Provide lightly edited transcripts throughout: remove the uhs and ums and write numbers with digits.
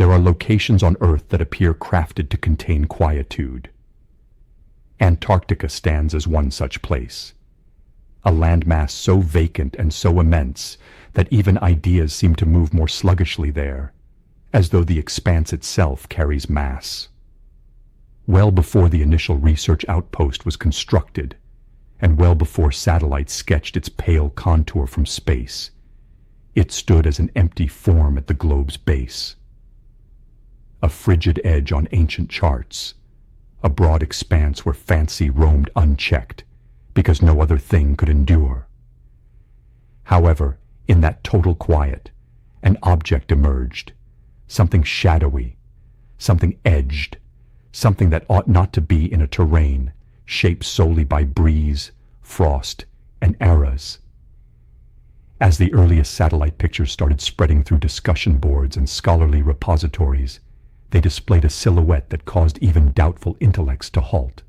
There are locations on Earth that appear crafted to contain quietude. Antarctica stands as one such place. A landmass so vacant and so immense that even ideas seem to move more sluggishly there, as though the expanse itself carries mass. Well before the initial research outpost was constructed, and well before satellites sketched its pale contour from space, it stood as an empty form at the globe's base. A frigid edge on ancient charts, a broad expanse where fancy roamed unchecked, because no other thing could endure. However, in that total quiet, an object emerged, something shadowy, something edged, something that ought not to be in a terrain shaped solely by breeze, frost, and eras. As the earliest satellite pictures started spreading through discussion boards and scholarly repositories, they displayed a silhouette that caused even doubtful intellects to halt.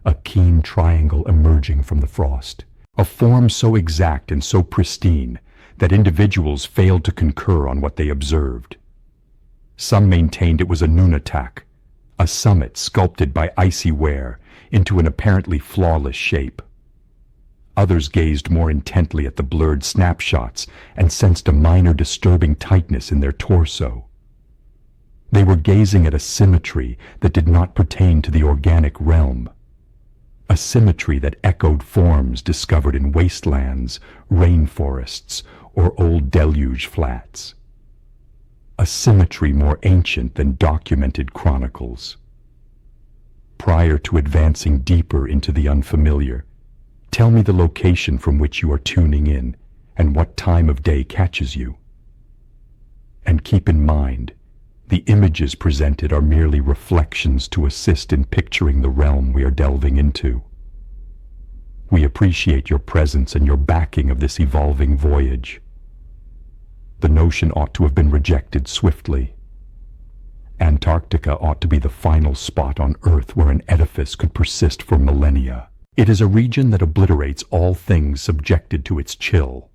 A keen triangle emerging from the frost, a form so exact and so pristine that individuals failed to concur on what they observed. Some maintained it was a nunatak, a summit sculpted by icy wear into an apparently flawless shape. Others gazed more intently at the blurred snapshots and sensed a minor disturbing tightness in their torso. They were gazing at a symmetry that did not pertain to the organic realm, a symmetry that echoed forms discovered in wastelands, rainforests, or old deluge flats. A symmetry more ancient than documented chronicles. Prior to advancing deeper into the unfamiliar, tell me the location from which you are tuning in and what time of day catches you. And keep in mind, the images presented are merely reflections to assist in picturing the realm we are delving into. We appreciate your presence and your backing of this evolving voyage. The notion ought to have been rejected swiftly. Antarctica ought to be the final spot on Earth where an edifice could persist for millennia. It is a region that obliterates all things subjected to its chill.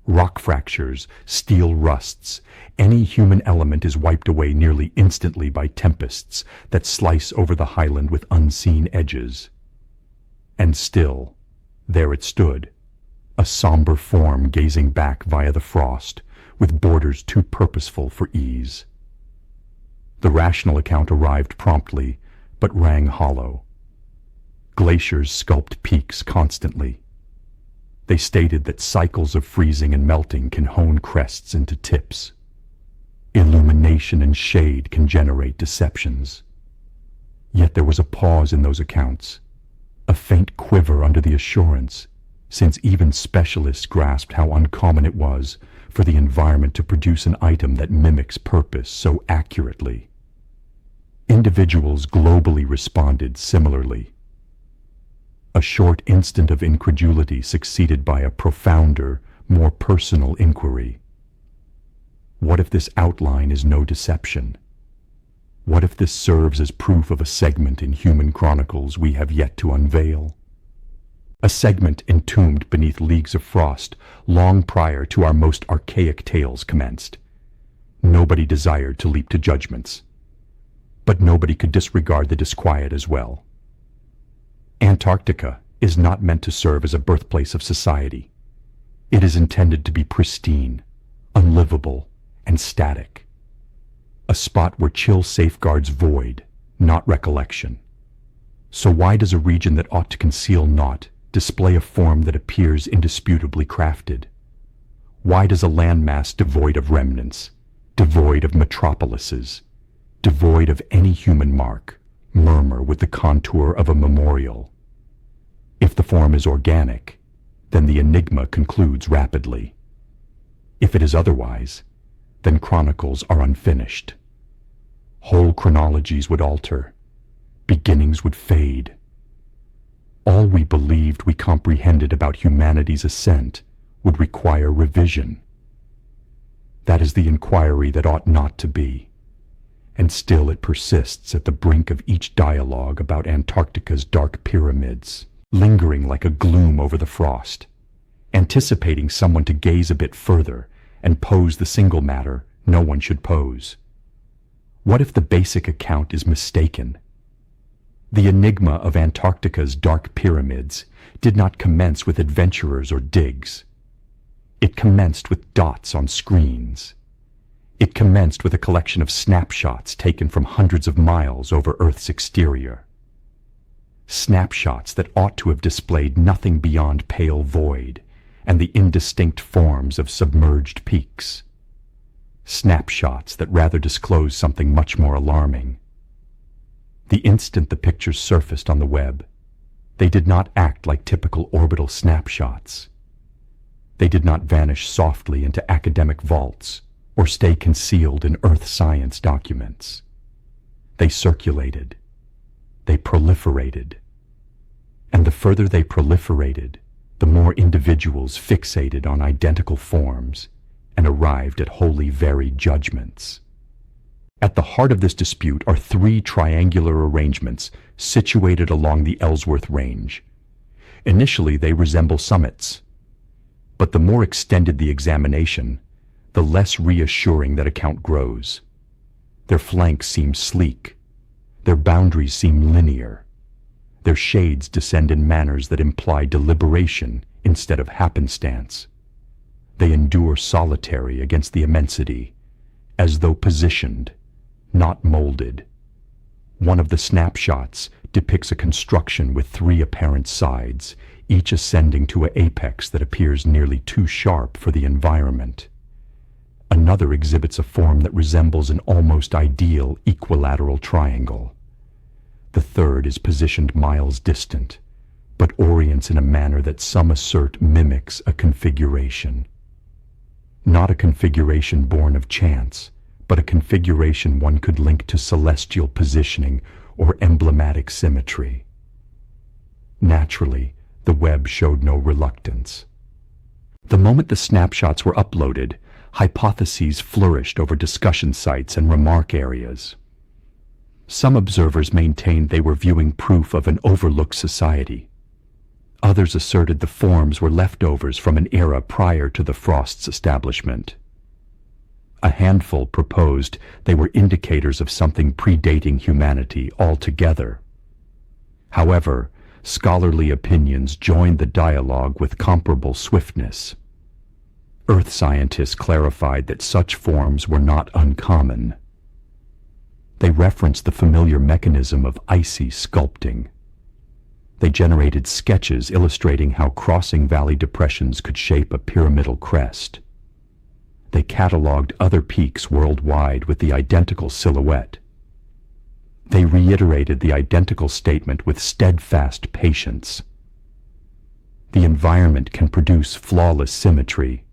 Rock fractures, steel rusts, any human element is wiped away nearly instantly by tempests that slice over the highland with unseen edges. And still, there it stood, a somber form gazing back via the frost, with borders too purposeful for ease. The rational account arrived promptly, but rang hollow. Glaciers sculpt peaks constantly. They stated that cycles of freezing and melting can hone crests into tips. Illumination and shade can generate deceptions. Yet there was a pause in those accounts, a faint quiver under the assurance, since even specialists grasped how uncommon it was for the environment to produce an item that mimics purpose so accurately. Individuals globally responded similarly. A short instant of incredulity succeeded by a profounder, more personal inquiry. What if this outline is no deception? What if this serves as proof of a segment in human chronicles we have yet to unveil? A segment entombed beneath leagues of frost long prior to our most archaic tales commenced. Nobody desired to leap to judgments, but nobody could disregard the disquiet as well. Antarctica is not meant to serve as a birthplace of society. It is intended to be pristine, unlivable, and static. A spot where chill safeguards void, not recollection. So why does a region that ought to conceal naught display a form that appears indisputably crafted? Why does a landmass devoid of remnants, devoid of metropolises, devoid of any human mark, murmur with the contour of a memorial? If the form is organic, then the enigma concludes rapidly. If it is otherwise, then chronicles are unfinished. Whole chronologies would alter, beginnings would fade. All we believed we comprehended about humanity's ascent would require revision. That is the inquiry that ought not to be, and still it persists at the brink of each dialogue about Antarctica's dark pyramids, lingering like a gloom over the frost, anticipating someone to gaze a bit further and pose the single matter no one should pose, What if the basic account is mistaken? The enigma of Antarctica's dark pyramids did not commence with adventurers or digs. It commenced with dots on screens. It commenced with a collection of snapshots taken from hundreds of miles over Earth's exterior. Snapshots that ought to have displayed nothing beyond pale void and the indistinct forms of submerged peaks. Snapshots that rather disclosed something much more alarming. The instant the pictures surfaced on the web, they did not act like typical orbital snapshots. They did not vanish softly into academic vaults or stay concealed in earth science documents. They circulated. They proliferated. And the further they proliferated, the more individuals fixated on identical forms and arrived at wholly varied judgments. At the heart of this dispute are three triangular arrangements situated along the Ellsworth Range. Initially, they resemble summits. But the more extended the examination, the less reassuring that account grows. Their flanks seem sleek. Their boundaries seem linear. Their shades descend in manners that imply deliberation instead of happenstance. They endure solitary against the immensity, as though positioned, not molded. One of the snapshots depicts a construction with three apparent sides, each ascending to an apex that appears nearly too sharp for the environment. Another exhibits a form that resembles an almost ideal equilateral triangle. The third is positioned miles distant, but orients in a manner that some assert mimics a configuration. Not a configuration born of chance, but a configuration one could link to celestial positioning or emblematic symmetry. Naturally, the web showed no reluctance. The moment the snapshots were uploaded, hypotheses flourished over discussion sites and remark areas. Some observers maintained they were viewing proof of an overlooked society. Others asserted the forms were leftovers from an era prior to the Frost's establishment. A handful proposed they were indicators of something predating humanity altogether. However, scholarly opinions joined the dialogue with comparable swiftness. Earth scientists clarified that such forms were not uncommon. They referenced the familiar mechanism of icy sculpting. They generated sketches illustrating how crossing valley depressions could shape a pyramidal crest. They cataloged other peaks worldwide with the identical silhouette. They reiterated the identical statement with steadfast patience. The environment can produce flawless symmetry.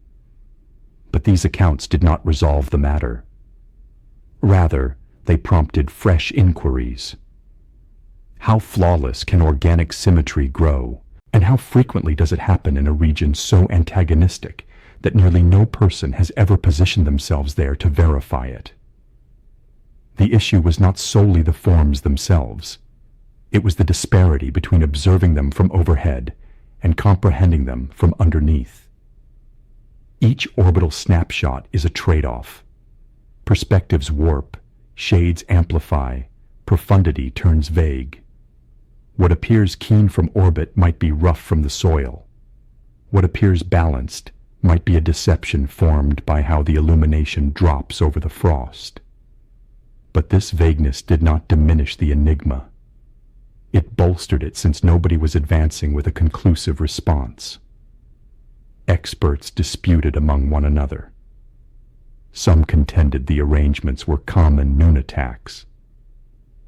But these accounts did not resolve the matter. Rather, they prompted fresh inquiries. How flawless can organic symmetry grow, and how frequently does it happen in a region so antagonistic that nearly no person has ever positioned themselves there to verify it? The issue was not solely the forms themselves. It was the disparity between observing them from overhead and comprehending them from underneath. Each orbital snapshot is a trade-off. Perspectives warp, shades amplify, profundity turns vague. What appears keen from orbit might be rough from the soil. What appears balanced might be a deception formed by how the illumination drops over the frost. But this vagueness did not diminish the enigma. It bolstered it since nobody was advancing with a conclusive response. Experts disputed among one another. Some contended the arrangements were common noon attacks.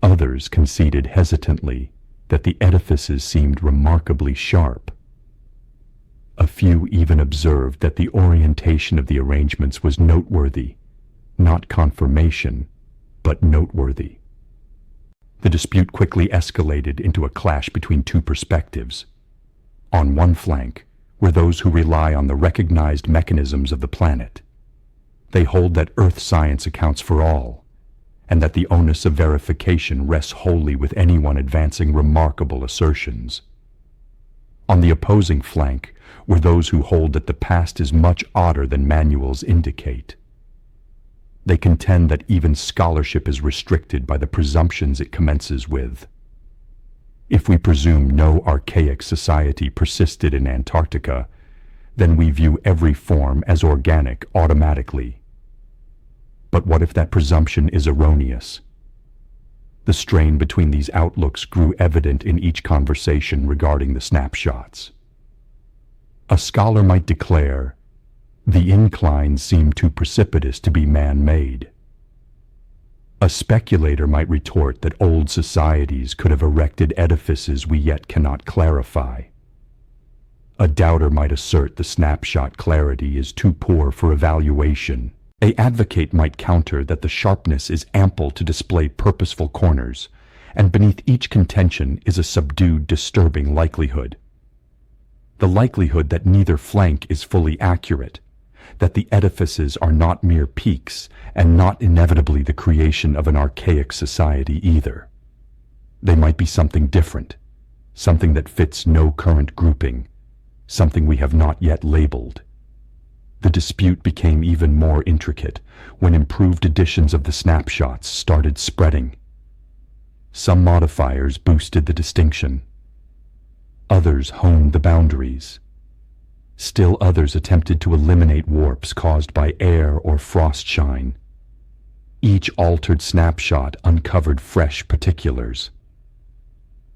Others conceded hesitantly that the edifices seemed remarkably sharp. A few even observed that the orientation of the arrangements was noteworthy, not confirmation, but noteworthy. The dispute quickly escalated into a clash between two perspectives. On one flank were those who rely on the recognized mechanisms of the planet. They hold that Earth science accounts for all, and that the onus of verification rests wholly with anyone advancing remarkable assertions. On the opposing flank were those who hold that the past is much odder than manuals indicate. They contend that even scholarship is restricted by the presumptions it commences with. If we presume no archaic society persisted in Antarctica, then we view every form as organic automatically. But what if that presumption is erroneous? The strain between these outlooks grew evident in each conversation regarding the snapshots. A scholar might declare, "The inclines seem too precipitous to be man-made." A speculator might retort that old societies could have erected edifices we yet cannot clarify. A doubter might assert the snapshot clarity is too poor for evaluation. An advocate might counter that the sharpness is ample to display purposeful corners, and beneath each contention is a subdued, disturbing likelihood. The likelihood that neither flank is fully accurate, that the edifices are not mere peaks and not inevitably the creation of an archaic society either. They might be something different, something that fits no current grouping, something we have not yet labeled. The dispute became even more intricate when improved editions of the snapshots started spreading. Some modifiers boosted the distinction. Others honed the boundaries. Still others attempted to eliminate warps caused by air or frost shine. Each altered snapshot uncovered fresh particulars.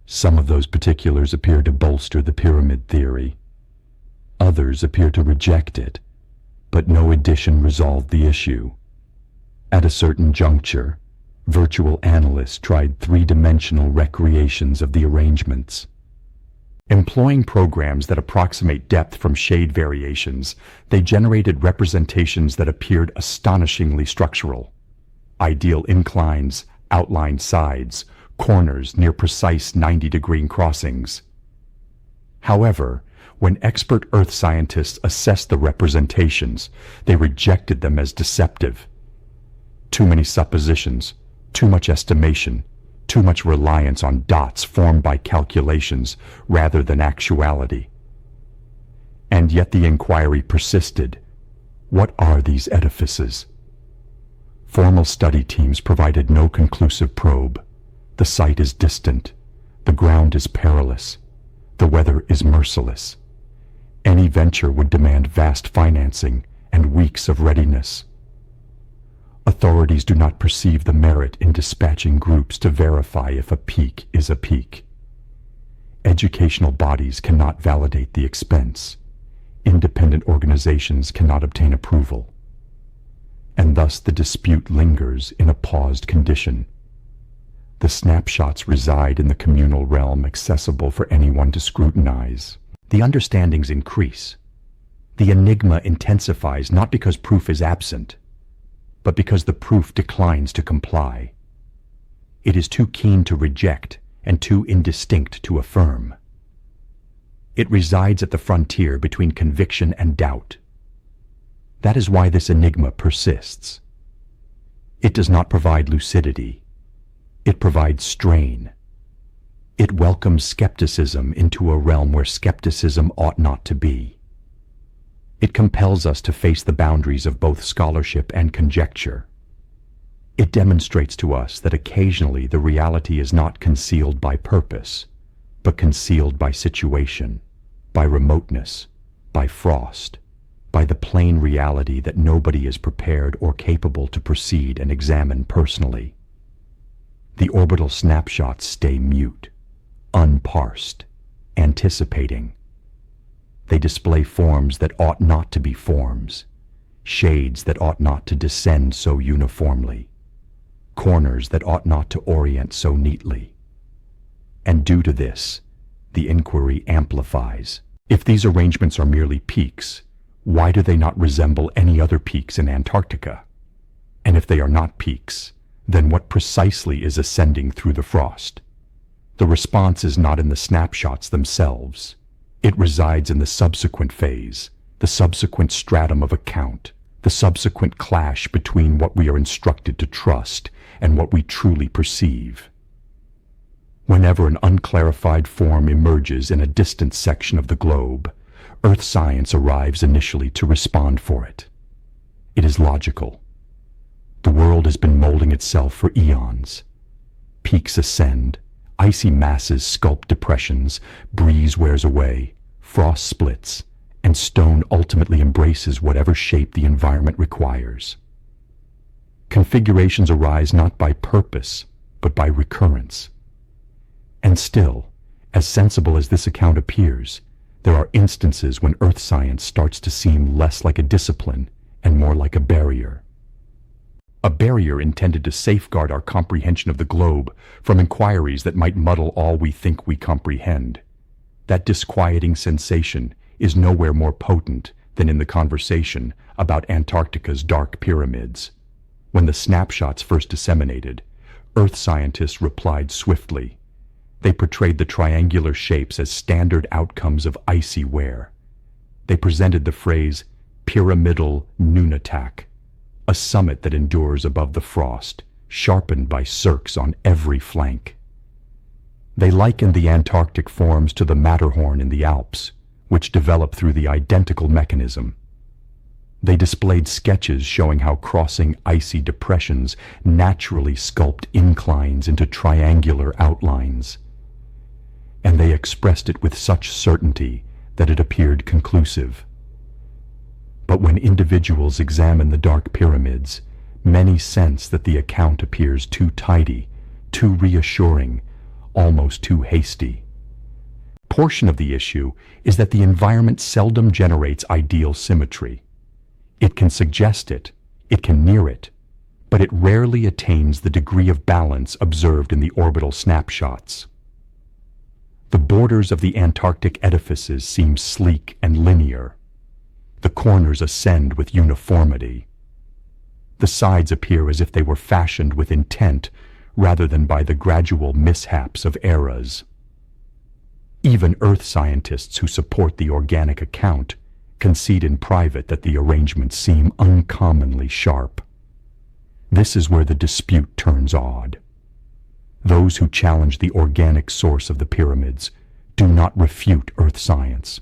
Some of those particulars appeared to bolster the pyramid theory. Others appeared to reject it, but no addition resolved the issue. At a certain juncture, virtual analysts tried three-dimensional recreations of the arrangements. Employing programs that approximate depth from shade variations, they generated representations that appeared astonishingly structural. Ideal inclines, outlined sides, corners near precise 90-degree crossings. However, when expert Earth scientists assessed the representations, they rejected them as deceptive. Too many suppositions, too much estimation, too much reliance on dots formed by calculations rather than actuality. And yet the inquiry persisted. What are these edifices? Formal study teams provided no conclusive probe. The site is distant. The ground is perilous. The weather is merciless. Any venture would demand vast financing and weeks of readiness. Authorities do not perceive the merit in dispatching groups to verify if a peak is a peak. Educational bodies cannot validate the expense. Independent organizations cannot obtain approval. And thus the dispute lingers in a paused condition. The snapshots reside in the communal realm accessible for anyone to scrutinize. The understandings increase. The enigma intensifies not because proof is absent, but because the proof declines to comply. It is too keen to reject and too indistinct to affirm. It resides at the frontier between conviction and doubt. That is why this enigma persists. It does not provide lucidity. It provides strain. It welcomes skepticism into a realm where skepticism ought not to be. It compels us to face the boundaries of both scholarship and conjecture. It demonstrates to us that occasionally the reality is not concealed by purpose, but concealed by situation, by remoteness, by frost, by the plain reality that nobody is prepared or capable to proceed and examine personally. The orbital snapshots stay mute, unparsed, anticipating. They display forms that ought not to be forms, shades that ought not to descend so uniformly, corners that ought not to orient so neatly. And due to this, the inquiry amplifies. If these arrangements are merely peaks, why do they not resemble any other peaks in Antarctica? And if they are not peaks, then what precisely is ascending through the frost? The response is not in the snapshots themselves. It resides in the subsequent phase, the subsequent stratum of account, the subsequent clash between what we are instructed to trust and what we truly perceive. Whenever an unclarified form emerges in a distant section of the globe, Earth science arrives initially to respond for it. It is logical. The world has been molding itself for eons. Peaks ascend, icy masses sculpt depressions, breeze wears away, frost splits, and stone ultimately embraces whatever shape the environment requires. Configurations arise not by purpose, but by recurrence. And still, as sensible as this account appears, there are instances when earth science starts to seem less like a discipline and more like a barrier. A barrier intended to safeguard our comprehension of the globe from inquiries that might muddle all we think we comprehend. That disquieting sensation is nowhere more potent than in the conversation about Antarctica's dark pyramids. When the snapshots first disseminated, Earth scientists replied swiftly. They portrayed the triangular shapes as standard outcomes of icy wear. They presented the phrase pyramidal nunatak, a summit that endures above the frost, sharpened by cirques on every flank. They likened the Antarctic forms to the Matterhorn in the Alps, which develop through the identical mechanism. They displayed sketches showing how crossing icy depressions naturally sculpt inclines into triangular outlines. And they expressed it with such certainty that it appeared conclusive. But when individuals examine the dark pyramids, many sense that the account appears too tidy, too reassuring, almost too hasty. Portion of the issue is that the environment seldom generates ideal symmetry. It can suggest it, it can near it, but it rarely attains the degree of balance observed in the orbital snapshots. The borders of the Antarctic edifices seem sleek and linear. The corners ascend with uniformity. The sides appear as if they were fashioned with intent rather than by the gradual mishaps of eras. Even Earth scientists who support the organic account concede in private that the arrangements seem uncommonly sharp. This is where the dispute turns odd. Those who challenge the organic source of the pyramids do not refute Earth science.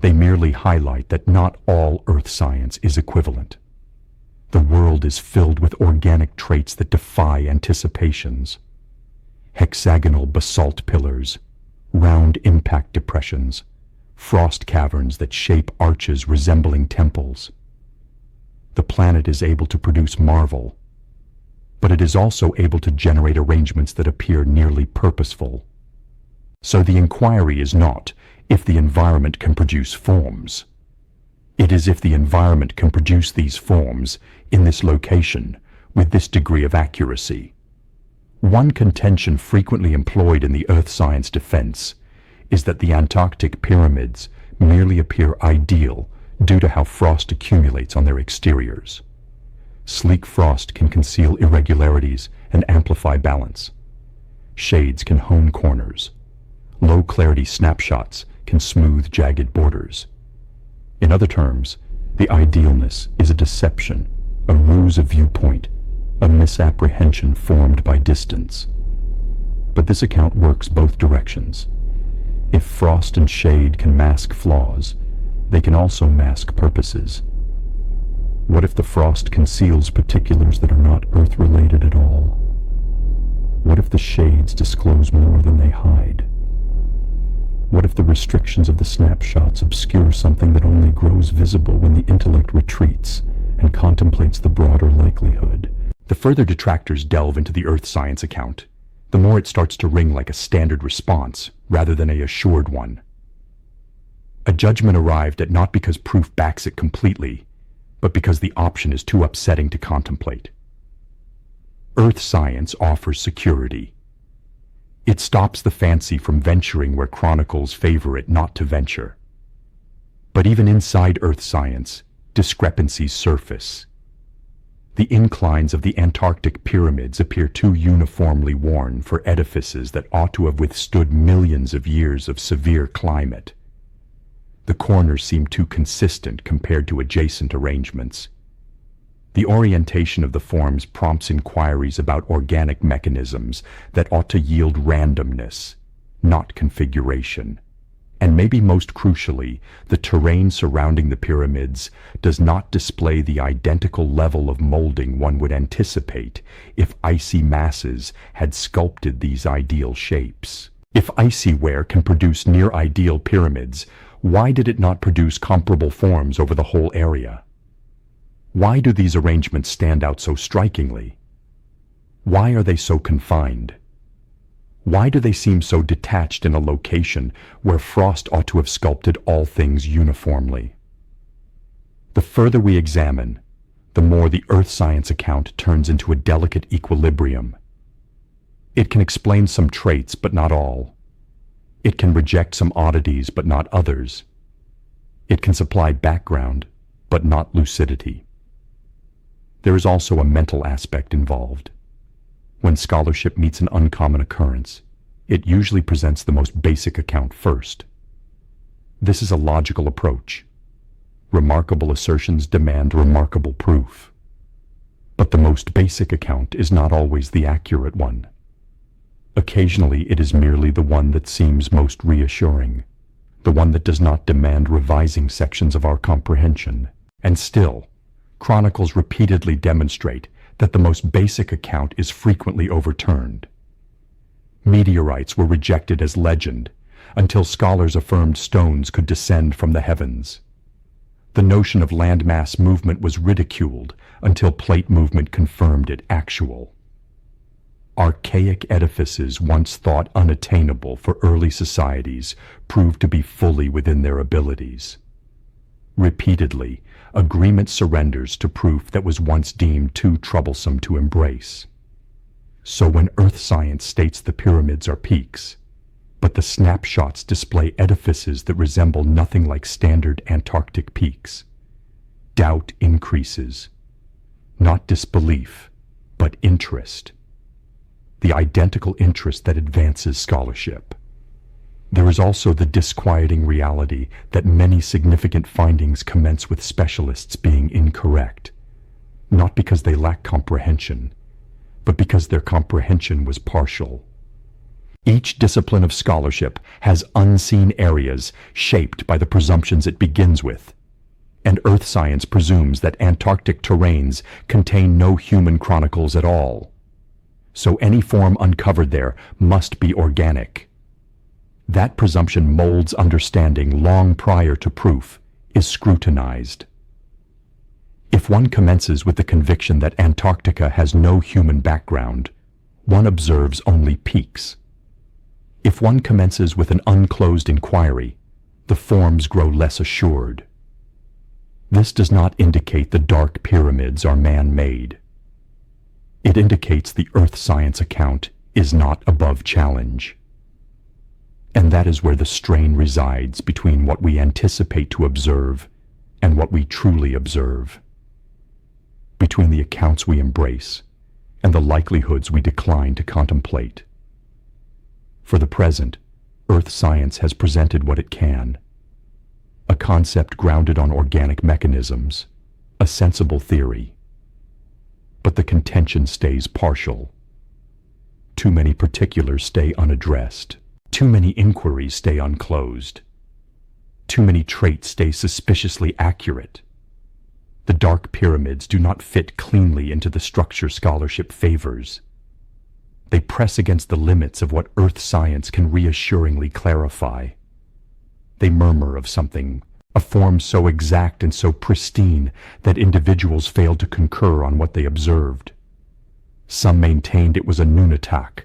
They merely highlight that not all Earth science is equivalent. The world is filled with organic traits that defy anticipations. Hexagonal basalt pillars, round impact depressions, frost caverns that shape arches resembling temples. The planet is able to produce marvel, but it is also able to generate arrangements that appear nearly purposeful. So the inquiry is not if the environment can produce forms. It is if the environment can produce these forms in this location with this degree of accuracy. One contention frequently employed in the earth science defense is that the Antarctic pyramids merely appear ideal due to how frost accumulates on their exteriors. Sleek frost can conceal irregularities and amplify balance. Shades can hone corners. Low-clarity snapshots can smooth jagged borders. In other terms, the idealness is a deception, a ruse of viewpoint, a misapprehension formed by distance. But this account works both directions. If frost and shade can mask flaws, they can also mask purposes. What if the frost conceals particulars that are not Earth-related at all? What if the shades disclose more than they hide? What if the restrictions of the snapshots obscure something that only grows visible when the intellect retreats and contemplates the broader likelihood? The further detractors delve into the earth science account, the more it starts to ring like a standard response rather than a assured one. A judgment arrived at not because proof backs it completely, but because the option is too upsetting to contemplate. Earth science offers security. It stops the fancy from venturing where chronicles favor it not to venture. But even inside earth science, discrepancies surface. The inclines of the Antarctic pyramids appear too uniformly worn for edifices that ought to have withstood millions of years of severe climate. The corners seem too consistent compared to adjacent arrangements. The orientation of the forms prompts inquiries about organic mechanisms that ought to yield randomness, not configuration. And maybe most crucially, the terrain surrounding the pyramids does not display the identical level of molding one would anticipate if icy masses had sculpted these ideal shapes. If icy wear can produce near-ideal pyramids, why did it not produce comparable forms over the whole area? Why do these arrangements stand out so strikingly? Why are they so confined? Why do they seem so detached in a location where frost ought to have sculpted all things uniformly? The further we examine, the more the earth science account turns into a delicate equilibrium. It can explain some traits, but not all. It can reject some oddities, but not others. It can supply background, but not lucidity. There is also a mental aspect involved. When scholarship meets an uncommon occurrence, it usually presents the most basic account first. This is a logical approach. Remarkable assertions demand remarkable proof. But the most basic account is not always the accurate one. Occasionally it is merely the one that seems most reassuring, the one that does not demand revising sections of our comprehension. And still, chronicles repeatedly demonstrate that the most basic account is frequently overturned. Meteorites were rejected as legend until scholars affirmed stones could descend from the heavens. The notion of landmass movement was ridiculed until plate movement confirmed it actual. Archaic edifices once thought unattainable for early societies proved to be fully within their abilities. Repeatedly, agreement surrenders to proof that was once deemed too troublesome to embrace. So when earth science states the pyramids are peaks, but the snapshots display edifices that resemble nothing like standard Antarctic peaks, doubt increases. Not disbelief, but interest. The identical interest that advances scholarship. There is also the disquieting reality that many significant findings commence with specialists being incorrect, not because they lack comprehension, but because their comprehension was partial. Each discipline of scholarship has unseen areas shaped by the presumptions it begins with, and earth science presumes that Antarctic terrains contain no human chronicles at all. So any form uncovered there must be organic. That presumption molds understanding long prior to proof, is scrutinized. If one commences with the conviction that Antarctica has no human background, one observes only peaks. If one commences with an unclosed inquiry, the forms grow less assured. This does not indicate the dark pyramids are man-made. It indicates the earth science account is not above challenge. And that is where the strain resides between what we anticipate to observe and what we truly observe. Between the accounts we embrace and the likelihoods we decline to contemplate. For the present, earth science has presented what it can. A concept grounded on organic mechanisms, a sensible theory. But the contention stays partial. Too many particulars stay unaddressed. Too many inquiries stay unclosed. Too many traits stay suspiciously accurate. The dark pyramids do not fit cleanly into the structure scholarship favors. They press against the limits of what earth science can reassuringly clarify. They murmur of something, a form so exact and so pristine that individuals failed to concur on what they observed. Some maintained it was a Nunatak,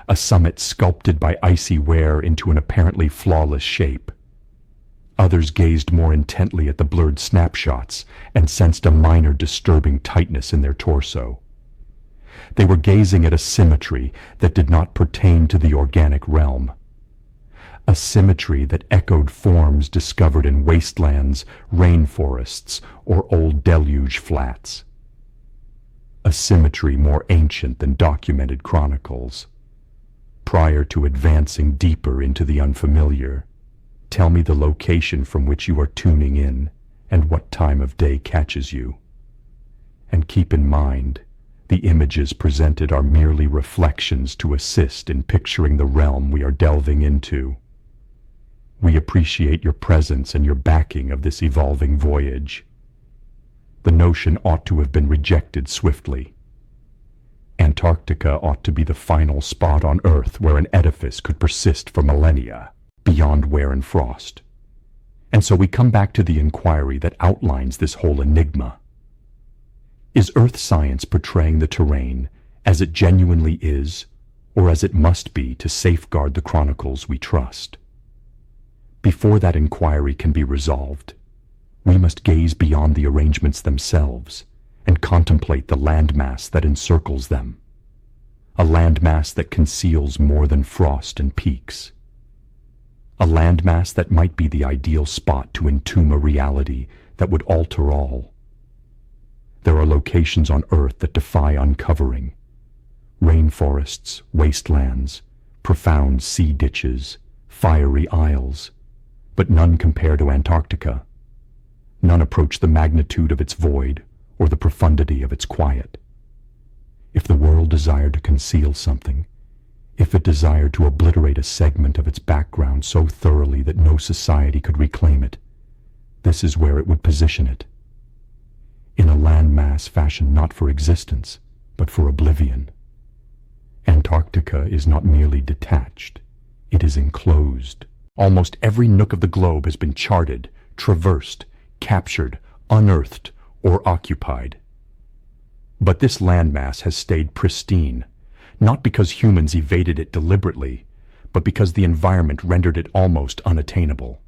a summit sculpted by icy wear into an apparently flawless shape. Others gazed more intently at the blurred snapshots and sensed a minor disturbing tightness in their torso. They were gazing at a symmetry that did not pertain to the organic realm. A symmetry that echoed forms discovered in wastelands, rainforests, or old deluge flats. A symmetry more ancient than documented chronicles. Prior to advancing deeper into the unfamiliar, tell me the location from which you are tuning in and what time of day catches you. And keep in mind, the images presented are merely reflections to assist in picturing the realm we are delving into. We appreciate your presence and your backing of this evolving voyage. The notion ought to have been rejected swiftly. Antarctica ought to be the final spot on Earth where an edifice could persist for millennia, beyond wear and frost. And so we come back to the inquiry that outlines this whole enigma. Is Earth science portraying the terrain as it genuinely is, or as it must be to safeguard the chronicles we trust? Before that inquiry can be resolved, we must gaze beyond the arrangements themselves and contemplate the landmass that encircles them, a landmass that conceals more than frost and peaks, a landmass that might be the ideal spot to entomb a reality that would alter all. There are locations on Earth that defy uncovering: rainforests, wastelands, profound sea ditches, fiery isles, but none compare to Antarctica. None approach the magnitude of its void or the profundity of its quiet. If the world desired to conceal something, if it desired to obliterate a segment of its background so thoroughly that no society could reclaim it, this is where it would position it. In a landmass fashioned not for existence, but for oblivion. Antarctica is not merely detached, it is enclosed. Almost every nook of the globe has been charted, traversed, captured, unearthed, or occupied. But this landmass has stayed pristine, not because humans evaded it deliberately, but because the environment rendered it almost unattainable.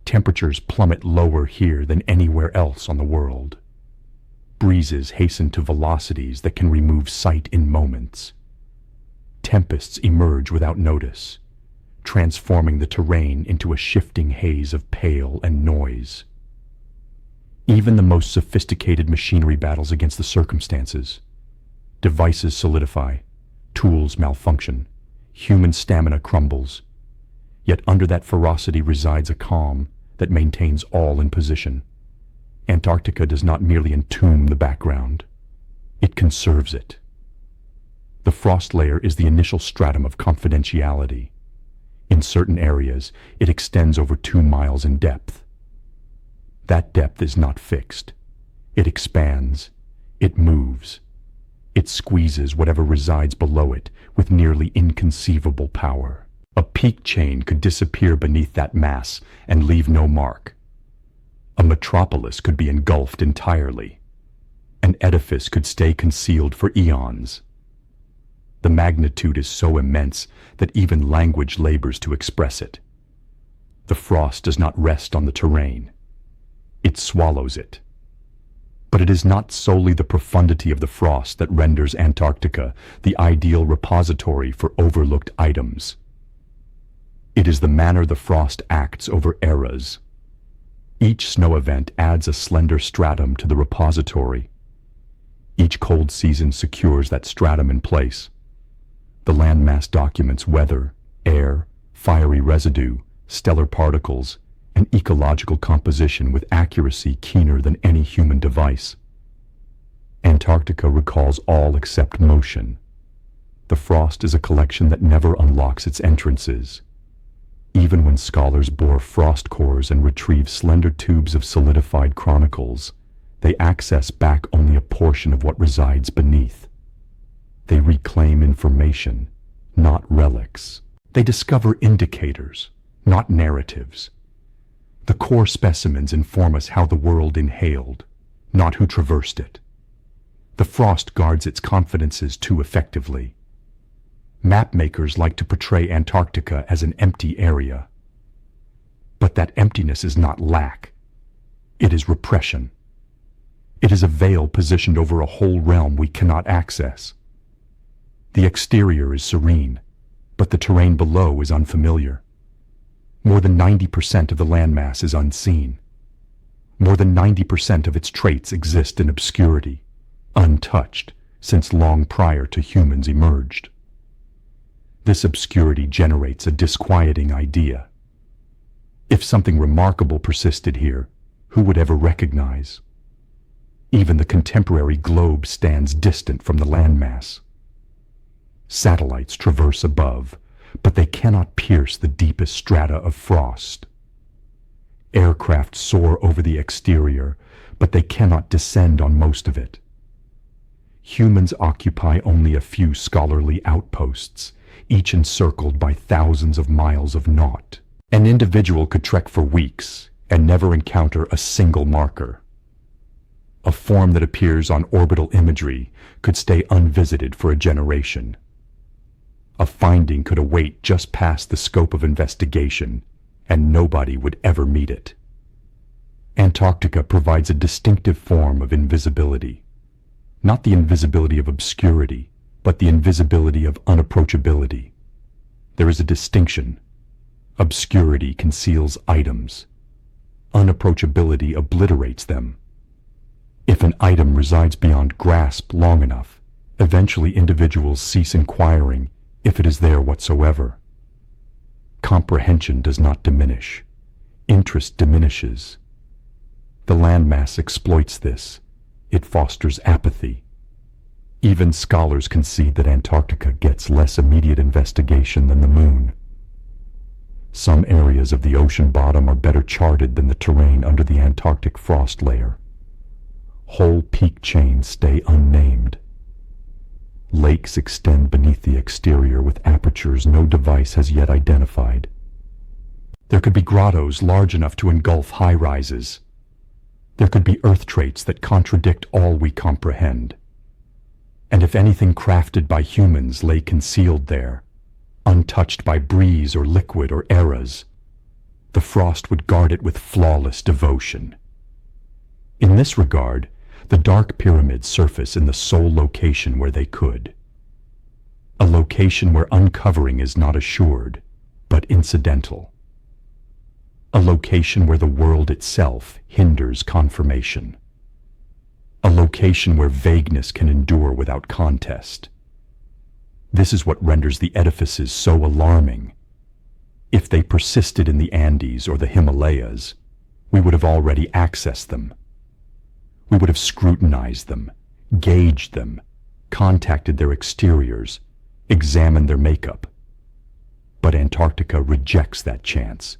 Temperatures plummet lower here than anywhere else on the world. Breezes hasten to velocities that can remove sight in moments. Tempests emerge without notice, transforming the terrain into a shifting haze of pale and noise. Even the most sophisticated machinery battles against the circumstances. Devices solidify, tools malfunction, human stamina crumbles. Yet under that ferocity resides a calm that maintains all in position. Antarctica does not merely entomb the background, it conserves it. The frost layer is the initial stratum of confidentiality. In certain areas, it extends over 2 miles in depth. That depth is not fixed. It expands. It moves. It squeezes whatever resides below it with nearly inconceivable power. A peak chain could disappear beneath that mass and leave no mark. A metropolis could be engulfed entirely. An edifice could stay concealed for eons. The magnitude is so immense that even language labors to express it. The frost does not rest on the terrain. It swallows it. But it is not solely the profundity of the frost that renders Antarctica the ideal repository for overlooked items. It is the manner the frost acts over eras. Each snow event adds a slender stratum to the repository. Each cold season secures that stratum in place. The landmass documents weather, air, fiery residue, stellar particles, and ecological composition with accuracy keener than any human device. Antarctica recalls all except motion. The frost is a collection that never unlocks its entrances. Even when scholars bore frost cores and retrieve slender tubes of solidified chronicles, they access back only a portion of what resides beneath. They reclaim information, not relics. They discover indicators, not narratives. The core specimens inform us how the world inhaled, not who traversed it. The frost guards its confidences too effectively. Mapmakers like to portray Antarctica as an empty area. But that emptiness is not lack. It is repression. It is a veil positioned over a whole realm we cannot access. The exterior is serene, but the terrain below is unfamiliar. More than 90% of the landmass is unseen. More than 90% of its traits exist in obscurity, untouched since long prior to humans emerged. This obscurity generates a disquieting idea. If something remarkable persisted here, who would ever recognize? Even the contemporary globe stands distant from the landmass. Satellites traverse above, but they cannot pierce the deepest strata of frost. Aircraft soar over the exterior, but they cannot descend on most of it. Humans occupy only a few scholarly outposts, each encircled by thousands of miles of naught. An individual could trek for weeks and never encounter a single marker. A form that appears on orbital imagery could stay unvisited for a generation. A finding could await just past the scope of investigation, and nobody would ever meet it. Antarctica provides a distinctive form of invisibility. Not the invisibility of obscurity, but the invisibility of unapproachability. There is a distinction. Obscurity conceals items. Unapproachability obliterates them. If an item resides beyond grasp long enough, eventually individuals cease inquiring if it is there whatsoever. Comprehension does not diminish. Interest diminishes. The landmass exploits this. It fosters apathy. Even scholars concede that Antarctica gets less immediate investigation than the Moon. Some areas of the ocean bottom are better charted than the terrain under the Antarctic frost layer. Whole peak chains stay unnamed. Lakes extend beneath the exterior with apertures no device has yet identified. There could be grottos large enough to engulf high-rises. There could be earth traits that contradict all we comprehend. And if anything crafted by humans lay concealed there, untouched by breeze or liquid or eras, the frost would guard it with flawless devotion. In this regard, the dark pyramids surface in the sole location where they could. A location where uncovering is not assured, but incidental. A location where the world itself hinders confirmation. A location where vagueness can endure without contest. This is what renders the edifices so alarming. If they persisted in the Andes or the Himalayas, we would have already accessed them. We would have scrutinized them, gauged them, contacted their exteriors, examined their makeup. But Antarctica rejects that chance.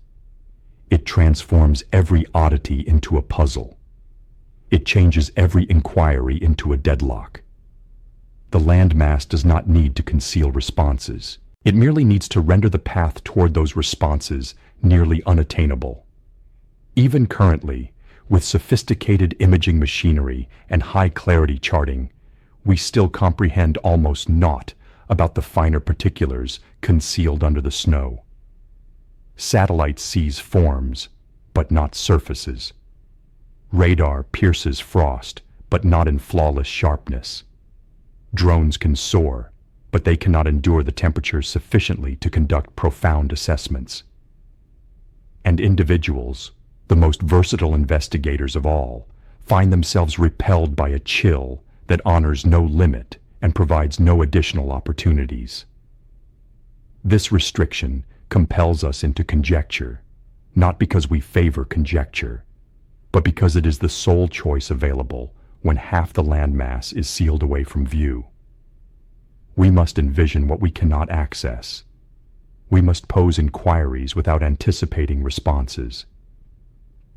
It transforms every oddity into a puzzle. It changes every inquiry into a deadlock. The landmass does not need to conceal responses. It merely needs to render the path toward those responses nearly unattainable. Even currently, with sophisticated imaging machinery and high-clarity charting, we still comprehend almost naught about the finer particulars concealed under the snow. Satellite sees forms, but not surfaces. Radar pierces frost, but not in flawless sharpness. Drones can soar, but they cannot endure the temperature sufficiently to conduct profound assessments. And individuals, the most versatile investigators of all, find themselves repelled by a chill that honors no limit and provides no additional opportunities. This restriction compels us into conjecture, not because we favor conjecture, but because it is the sole choice available when half the landmass is sealed away from view. We must envision what we cannot access. We must pose inquiries without anticipating responses.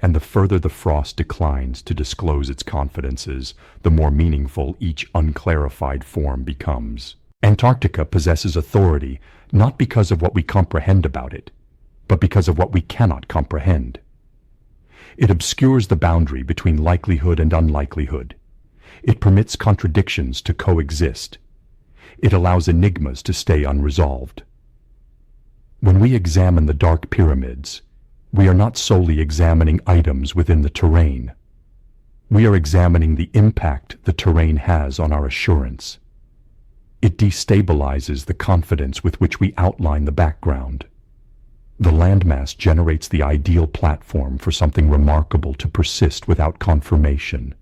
And the further the frost declines to disclose its confidences, the more meaningful each unclarified form becomes. Antarctica possesses authority not because of what we comprehend about it, but because of what we cannot comprehend. It obscures the boundary between likelihood and unlikelihood. It permits contradictions to coexist. It allows enigmas to stay unresolved. When we examine the dark pyramids, we are not solely examining items within the terrain. We are examining the impact the terrain has on our assurance. It destabilizes the confidence with which we outline the background. The landmass generates the ideal platform for something remarkable to persist without confirmation,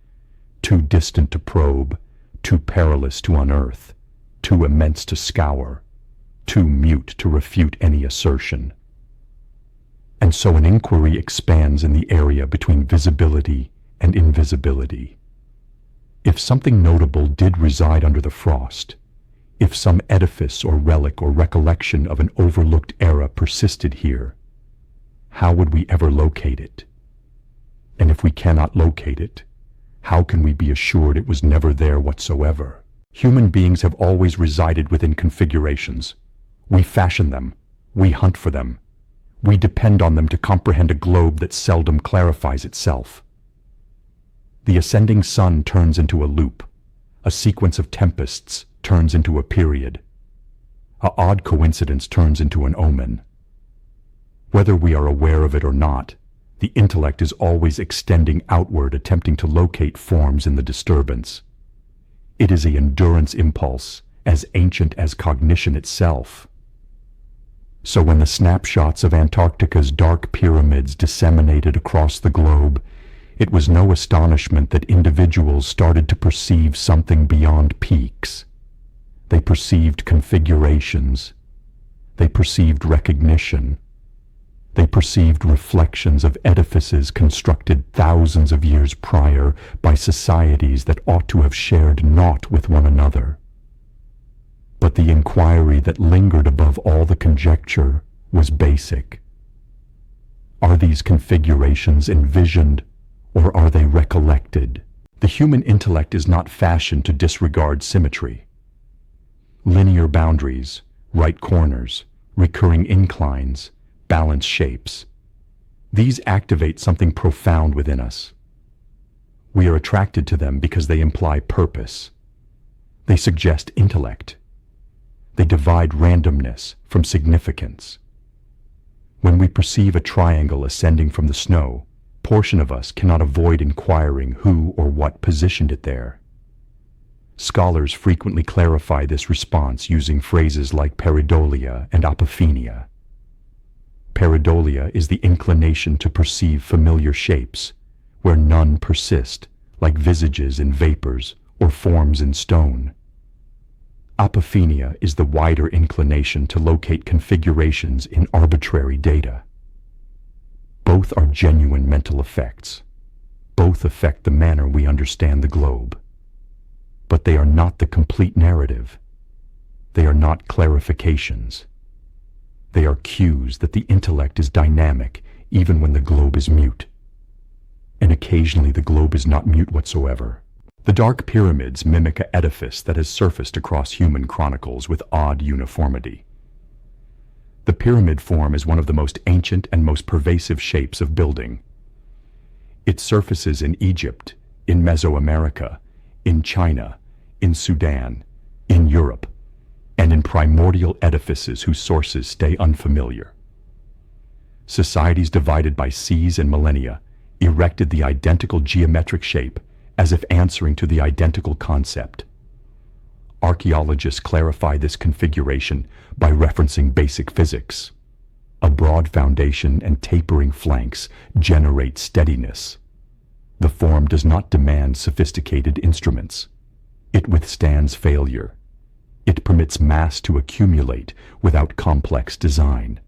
too distant to probe, too perilous to unearth, too immense to scour, too mute to refute any assertion. And so an inquiry expands in the area between visibility and invisibility. If something notable did reside under the frost, If some edifice or relic or recollection of an overlooked era persisted here, how would we ever locate it? And if we cannot locate it, how can we be assured it was never there whatsoever? Human beings have always resided within configurations. We fashion them. We hunt for them. We depend on them to comprehend a globe that seldom clarifies itself. The ascending sun turns into a loop. A sequence of tempests turns into a period. An odd coincidence turns into an omen. Whether we are aware of it or not, the intellect is always extending outward, attempting to locate forms in the disturbance. It is an endurance impulse, as ancient as cognition itself. So when the snapshots of Antarctica's dark pyramids disseminated across the globe, it was no astonishment that individuals started to perceive something beyond peaks. They perceived configurations. They perceived recognition. They perceived reflections of edifices constructed thousands of years prior by societies that ought to have shared naught with one another. But the inquiry that lingered above all the conjecture was basic. Are these configurations envisioned, or are they recollected? The human intellect is not fashioned to disregard symmetry. Linear boundaries, right corners, recurring inclines, balanced shapes. These activate something profound within us. We are attracted to them because they imply purpose. They suggest intellect. They divide randomness from significance. When we perceive a triangle ascending from the snow, a portion of us cannot avoid inquiring who or what positioned it there. Scholars frequently clarify this response using phrases like pareidolia and apophenia. Pareidolia is the inclination to perceive familiar shapes, where none persist, like visages in vapors or forms in stone. Apophenia is the wider inclination to locate configurations in arbitrary data. Both are genuine mental effects. Both affect the manner we understand the globe. But they are not the complete narrative. They are not clarifications. They are cues that the intellect is dynamic even when the globe is mute. And occasionally the globe is not mute whatsoever. The dark pyramids mimic an edifice that has surfaced across human chronicles with odd uniformity. The pyramid form is one of the most ancient and most pervasive shapes of building. It surfaces in Egypt, in Mesoamerica, in China, in Sudan, in Europe, and in primordial edifices whose sources stay unfamiliar. Societies divided by seas and millennia erected the identical geometric shape as if answering to the identical concept. Archaeologists clarify this configuration by referencing basic physics. A broad foundation and tapering flanks generate steadiness. The form does not demand sophisticated instruments. It withstands failure. It permits mass to accumulate without complex design.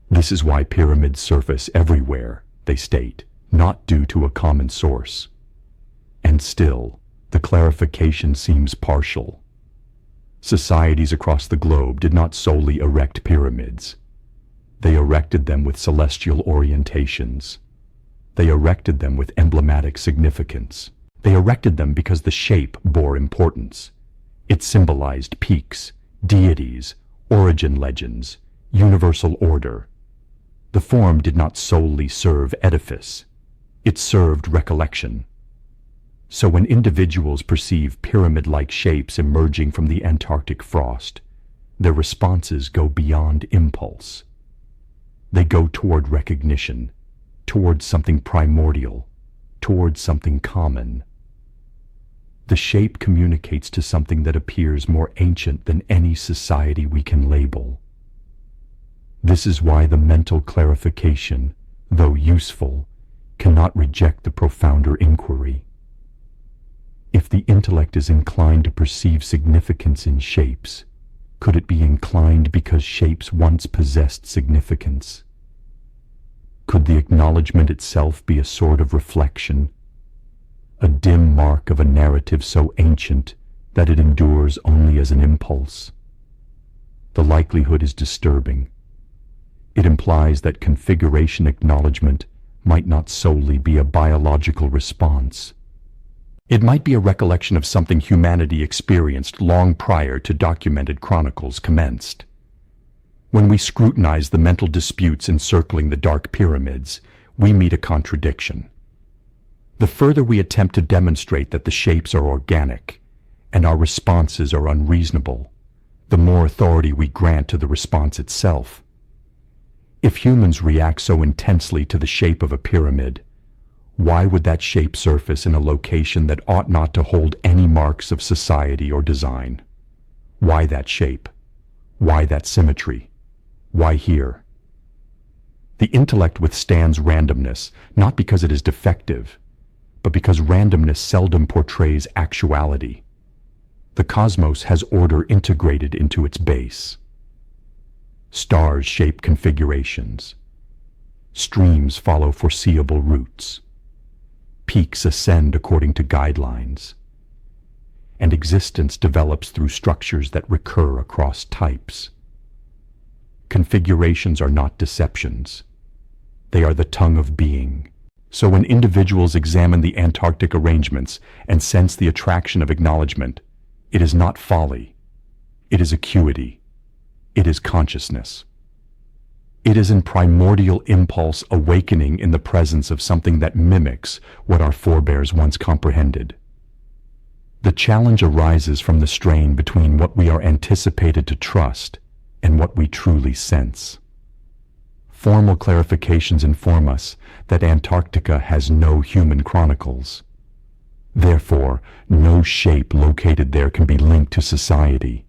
This is why pyramids surface everywhere, they state, not due to a common source. And still, the clarification seems partial. Societies across the globe did not solely erect pyramids. They erected them with celestial orientations. They erected them with emblematic significance. They erected them because the shape bore importance. It symbolized peaks, deities, origin legends, universal order. The form did not solely serve edifice. It served recollection. So when individuals perceive pyramid-like shapes emerging from the Antarctic frost, their responses go beyond impulse. They go toward recognition, toward something primordial, toward something common. The shape communicates to something that appears more ancient than any society we can label. This is why the mental clarification, though useful, cannot reject the profounder inquiry. If the intellect is inclined to perceive significance in shapes, could it be inclined because shapes once possessed significance? Could the acknowledgement itself be a sort of reflection, a dim mark of a narrative so ancient that it endures only as an impulse. The likelihood is disturbing. It implies that configuration acknowledgement might not solely be a biological response. It might be a recollection of something humanity experienced long prior to documented chronicles commenced. When we scrutinize the mental disputes encircling the Dark Pyramids, we meet a contradiction. The further we attempt to demonstrate that the shapes are organic and our responses are unreasonable, the more authority we grant to the response itself. If humans react so intensely to the shape of a pyramid, why would that shape surface in a location that ought not to hold any marks of society or design? Why that shape? Why that symmetry? Why here? The intellect withstands randomness, not because it is defective, but because randomness seldom portrays actuality. The cosmos has order integrated into its base. Stars shape configurations. Streams follow foreseeable routes. Peaks ascend according to guidelines. And existence develops through structures that recur across types. Configurations are not deceptions. They are the tongue of being. So when individuals examine the Antarctic arrangements and sense the attraction of acknowledgement, it is not folly. It is acuity. It is consciousness. It is an primordial impulse awakening in the presence of something that mimics what our forebears once comprehended. The challenge arises from the strain between what we are anticipated to trust and what we truly sense. Formal clarifications inform us that Antarctica has no human chronicles. Therefore, no shape located there can be linked to society.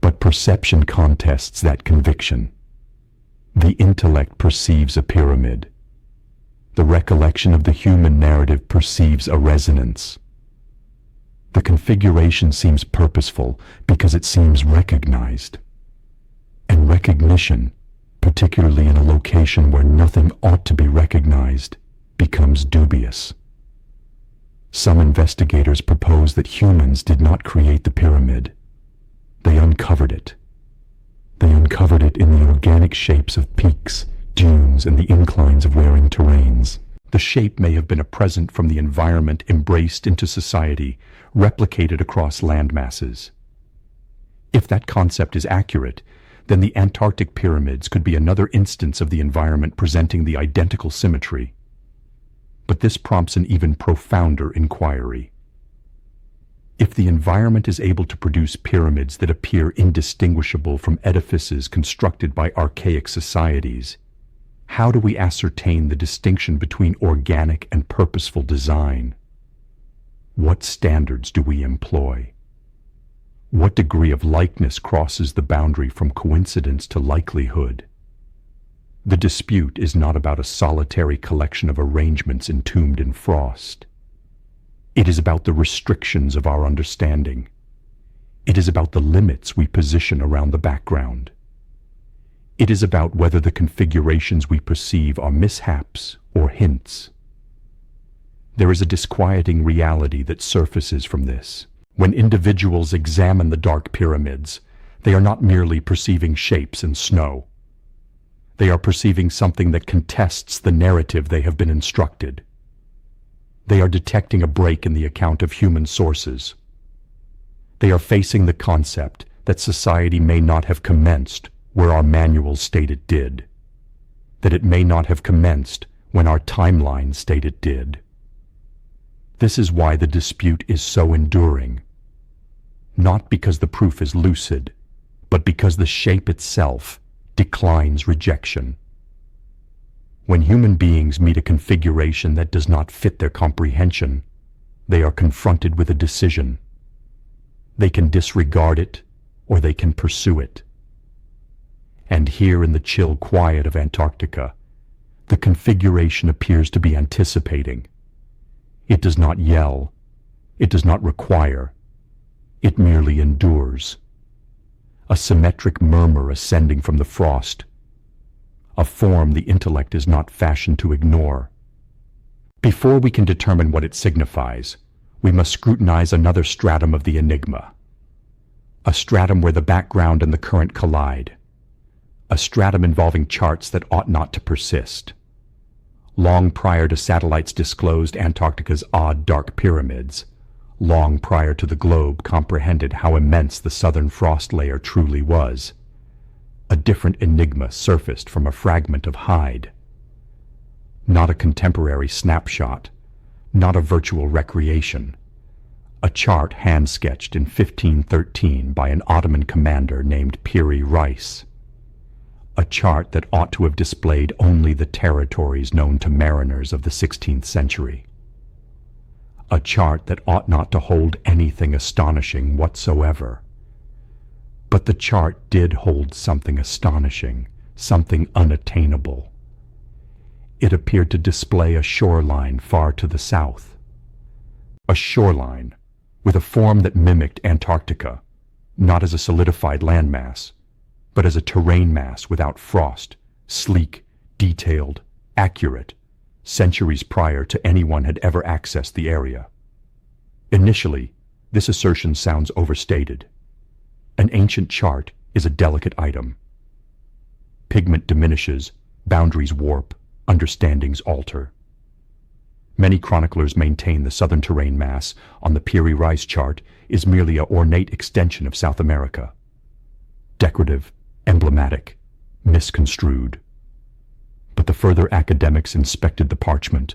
But perception contests that conviction. The intellect perceives a pyramid. The recollection of the human narrative perceives a resonance. The configuration seems purposeful because it seems recognized. And recognition, particularly in a location where nothing ought to be recognized, becomes dubious. Some investigators propose that humans did not create the pyramid. They uncovered it. They uncovered it in the organic shapes of peaks, dunes, and the inclines of wearing terrains. The shape may have been a present from the environment embraced into society, replicated across land masses. If that concept is accurate, then the Antarctic pyramids could be another instance of the environment presenting the identical symmetry. But this prompts an even profounder inquiry. If the environment is able to produce pyramids that appear indistinguishable from edifices constructed by archaic societies, how do we ascertain the distinction between organic and purposeful design? What standards do we employ? What degree of likeness crosses the boundary from coincidence to likelihood? The dispute is not about a solitary collection of arrangements entombed in frost. It is about the restrictions of our understanding. It is about the limits we position around the background. It is about whether the configurations we perceive are mishaps or hints. There is a disquieting reality that surfaces from this. When individuals examine the Dark Pyramids, they are not merely perceiving shapes in snow. They are perceiving something that contests the narrative they have been instructed. They are detecting a break in the account of human sources. They are facing the concept that society may not have commenced where our manuals state it did, that it may not have commenced when our timeline state it did. This is why the dispute is so enduring, not because the proof is lucid, but because the shape itself declines rejection. When human beings meet a configuration that does not fit their comprehension, they are confronted with a decision. They can disregard it, or they can pursue it. And here in the chill quiet of Antarctica, the configuration appears to be anticipating. It does not yell. It does not require. It merely endures. A symmetric murmur ascending from the frost. A form the intellect is not fashioned to ignore. Before we can determine what it signifies, we must scrutinize another stratum of the enigma. A stratum where the background and the current collide. A stratum involving charts that ought not to persist. Long prior to satellites disclosed Antarctica's odd dark pyramids, long prior to the globe comprehended how immense the southern frost layer truly was, a different enigma surfaced from a fragment of hide. Not a contemporary snapshot, not a virtual recreation. A chart hand-sketched in 1513 by an Ottoman commander named Piri Reis. A chart that ought to have displayed only the territories known to mariners of the 16th century. A chart that ought not to hold anything astonishing whatsoever. But the chart did hold something astonishing, something unattainable. It appeared to display a shoreline far to the south. A shoreline with a form that mimicked Antarctica, not as a solidified landmass, but as a terrain mass without frost, sleek, detailed, accurate, centuries prior to anyone had ever accessed the area. Initially, this assertion sounds overstated. An ancient chart is a delicate item. Pigment diminishes, boundaries warp, understandings alter. Many chroniclers maintain the southern terrain mass on the Piri Reis chart is merely an ornate extension of South America. Decorative, emblematic, misconstrued. But the further academics inspected the parchment,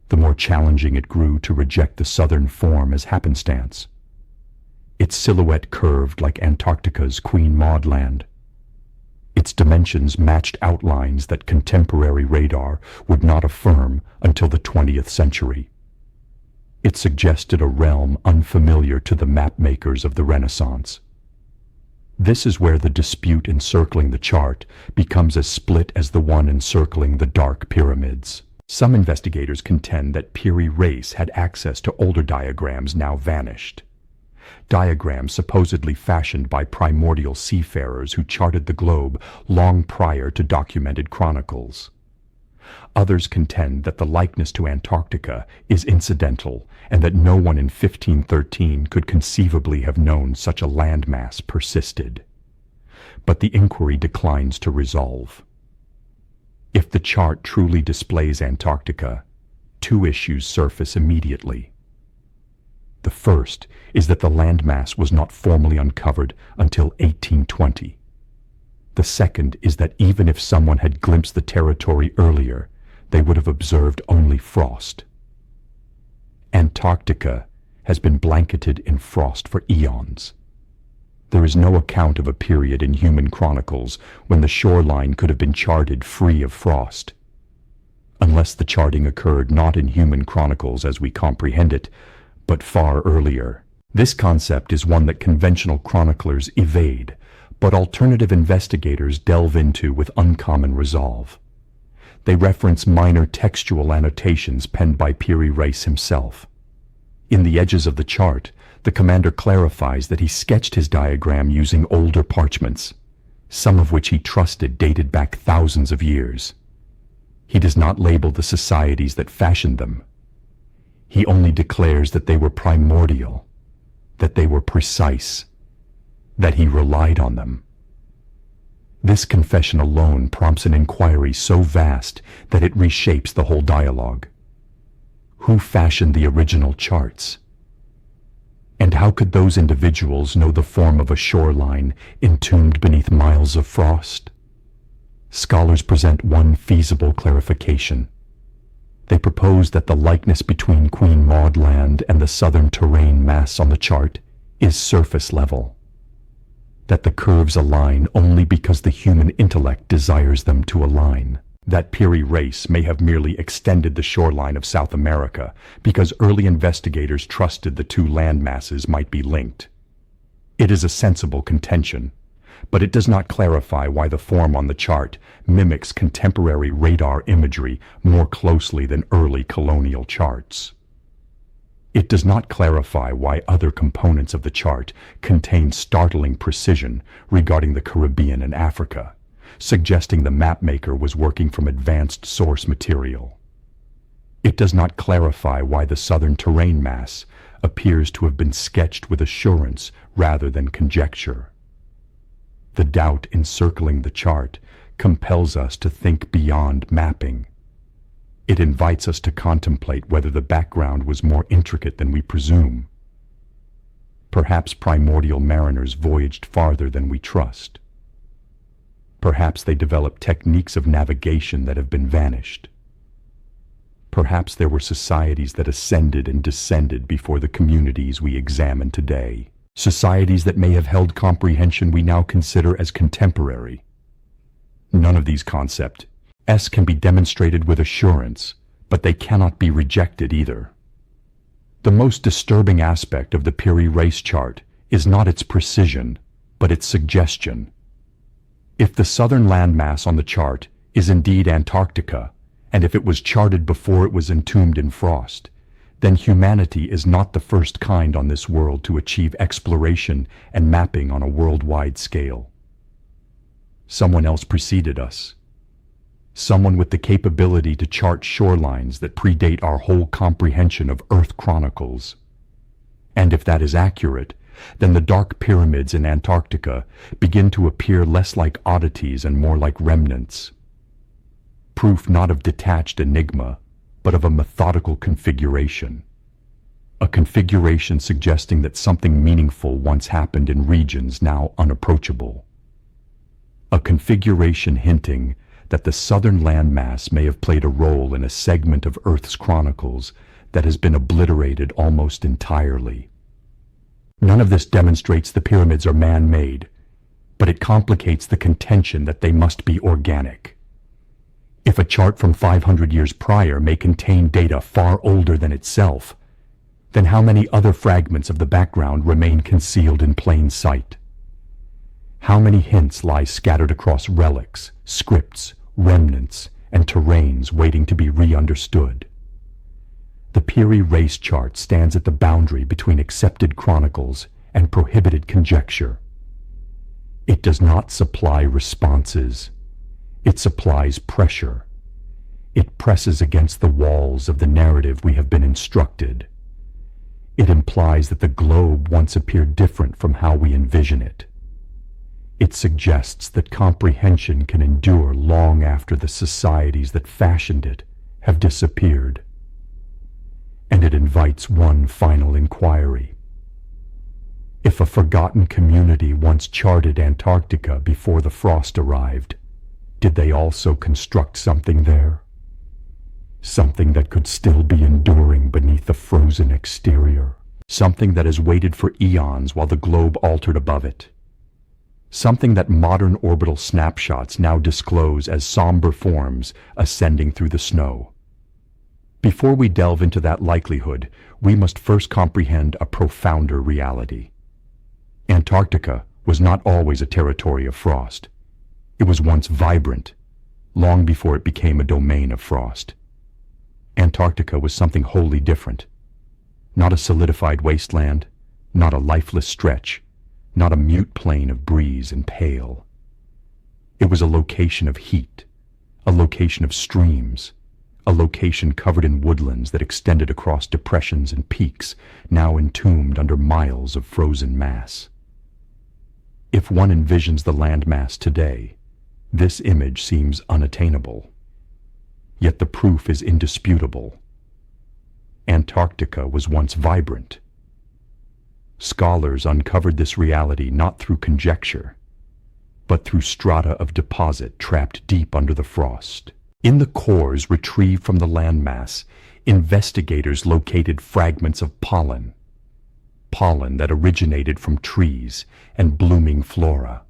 the more challenging it grew to reject the southern form as happenstance. Its silhouette curved like Antarctica's Queen Maud Land. Its dimensions matched outlines that contemporary radar would not affirm until the 20th century. It suggested a realm unfamiliar to the map-makers of the Renaissance. This is where the dispute encircling the chart becomes as split as the one encircling the dark pyramids. Some investigators contend that Piri Reis had access to older diagrams now vanished. Diagrams supposedly fashioned by primordial seafarers who charted the globe long prior to documented chronicles. Others contend that the likeness to Antarctica is incidental and that no one in 1513 could conceivably have known such a landmass persisted. But the inquiry declines to resolve. If the chart truly displays Antarctica, two issues surface immediately. The first is that the landmass was not formally uncovered until 1820. The second is that even if someone had glimpsed the territory earlier, they would have observed only frost. Antarctica has been blanketed in frost for eons. There is no account of a period in human chronicles when the shoreline could have been charted free of frost. Unless the charting occurred not in human chronicles as we comprehend it, but far earlier. This concept is one that conventional chroniclers evade, but alternative investigators delve into with uncommon resolve. They reference minor textual annotations penned by Piri Reis himself. In the edges of the chart, the commander clarifies that he sketched his diagram using older parchments, some of which he trusted dated back thousands of years. He does not label the societies that fashioned them. He only declares that they were primordial, that they were precise, that he relied on them. This confession alone prompts an inquiry so vast that it reshapes the whole dialogue. Who fashioned the original charts? And how could those individuals know the form of a shoreline entombed beneath miles of frost? Scholars present one feasible clarification. They propose that the likeness between Queen Maud Land and the southern terrain mass on the chart is surface level. That the curves align only because the human intellect desires them to align. That Piri Reis may have merely extended the shoreline of South America because early investigators trusted the two land masses might be linked. It is a sensible contention, but it does not clarify why the form on the chart mimics contemporary radar imagery more closely than early colonial charts. It does not clarify why other components of the chart contain startling precision regarding the Caribbean and Africa, suggesting the mapmaker was working from advanced source material. It does not clarify why the southern terrain mass, appears to have been sketched with assurance rather than conjecture. The doubt encircling the chart compels us to think beyond mapping. It invites us to contemplate whether the background was more intricate than we presume. Perhaps primordial mariners voyaged farther than we trust. Perhaps they developed techniques of navigation that have been vanished. Perhaps there were societies that ascended and descended before the communities we examine today. Societies that may have held comprehension we now consider as contemporary. None of these concepts can be demonstrated with assurance, but they cannot be rejected either. The most disturbing aspect of the Peary race chart is not its precision, but its suggestion. If the southern landmass on the chart is indeed Antarctica, and if it was charted before it was entombed in frost, then humanity is not the first kind on this world to achieve exploration and mapping on a worldwide scale. Someone else preceded us. Someone with the capability to chart shorelines that predate our whole comprehension of Earth chronicles. And if that is accurate, then the dark pyramids in Antarctica begin to appear less like oddities and more like remnants. Proof not of detached enigma, but of a methodical configuration. A configuration suggesting that something meaningful once happened in regions now unapproachable. A configuration hinting that the southern landmass may have played a role in a segment of Earth's chronicles that has been obliterated almost entirely. None of this demonstrates the pyramids are man-made, but it complicates the contention that they must be organic. If a chart from 500 years prior may contain data far older than itself, then how many other fragments of the background remain concealed in plain sight? How many hints lie scattered across relics, scripts, remnants, and terrains waiting to be re-understood? The Peary race chart stands at the boundary between accepted chronicles and prohibited conjecture. It does not supply responses. It supplies pressure. It presses against the walls of the narrative we have been instructed. It implies that the globe once appeared different from how we envision it. It suggests that comprehension can endure long after the societies that fashioned it have disappeared. And it invites one final inquiry. If a forgotten community once charted Antarctica before the frost arrived, did they also construct something there? Something that could still be enduring beneath the frozen exterior. Something that has waited for eons while the globe altered above it. Something that modern orbital snapshots now disclose as somber forms ascending through the snow. Before we delve into that likelihood, we must first comprehend a profounder reality. Antarctica was not always a territory of frost. It was once vibrant, long before it became a domain of frost. Antarctica was something wholly different. Not a solidified wasteland, not a lifeless stretch, not a mute plain of breeze and pale. It was a location of heat, a location of streams, a location covered in woodlands that extended across depressions and peaks, now entombed under miles of frozen mass. If one envisions the landmass today, this image seems unattainable. Yet the proof is indisputable. Antarctica was once vibrant. Scholars uncovered this reality not through conjecture, but through strata of deposit trapped deep under the frost. In the cores retrieved from the landmass, investigators located fragments of pollen that originated from trees and blooming flora.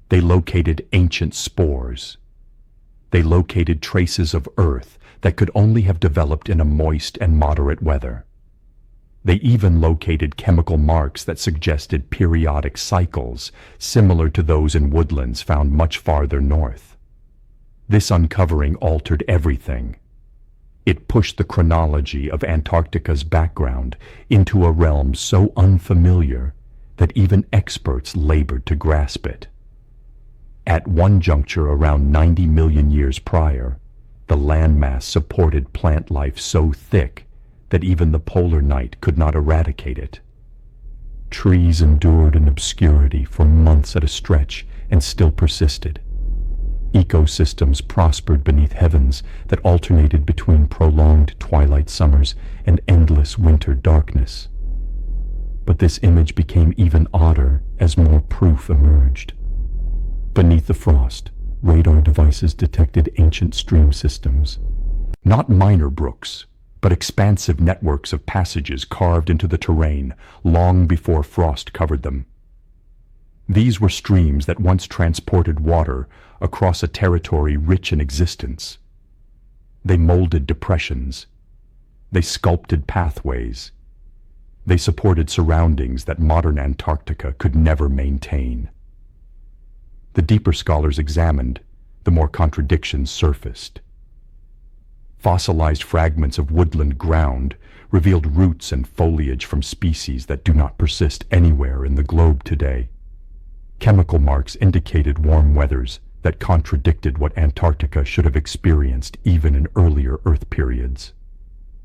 They located ancient spores. They located traces of earth that could only have developed in a moist and moderate weather. They even located chemical marks that suggested periodic cycles similar to those in woodlands found much farther north. This uncovering altered everything. It pushed the chronology of Antarctica's background into a realm so unfamiliar that even experts labored to grasp it. At one juncture around 90 million years prior, the landmass supported plant life so thick that even the polar night could not eradicate it. Trees endured in obscurity for months at a stretch and still persisted. Ecosystems prospered beneath heavens that alternated between prolonged twilight summers and endless winter darkness. But this image became even odder as more proof emerged. Beneath the frost, radar devices detected ancient stream systems. Not minor brooks, but expansive networks of passages carved into the terrain long before frost covered them. These were streams that once transported water across a territory rich in existence. They molded depressions. They sculpted pathways. They supported surroundings that modern Antarctica could never maintain. The deeper scholars examined, the more contradictions surfaced. Fossilized fragments of woodland ground revealed roots and foliage from species that do not persist anywhere in the globe today. Chemical marks indicated warm weathers that contradicted what Antarctica should have experienced even in earlier Earth periods.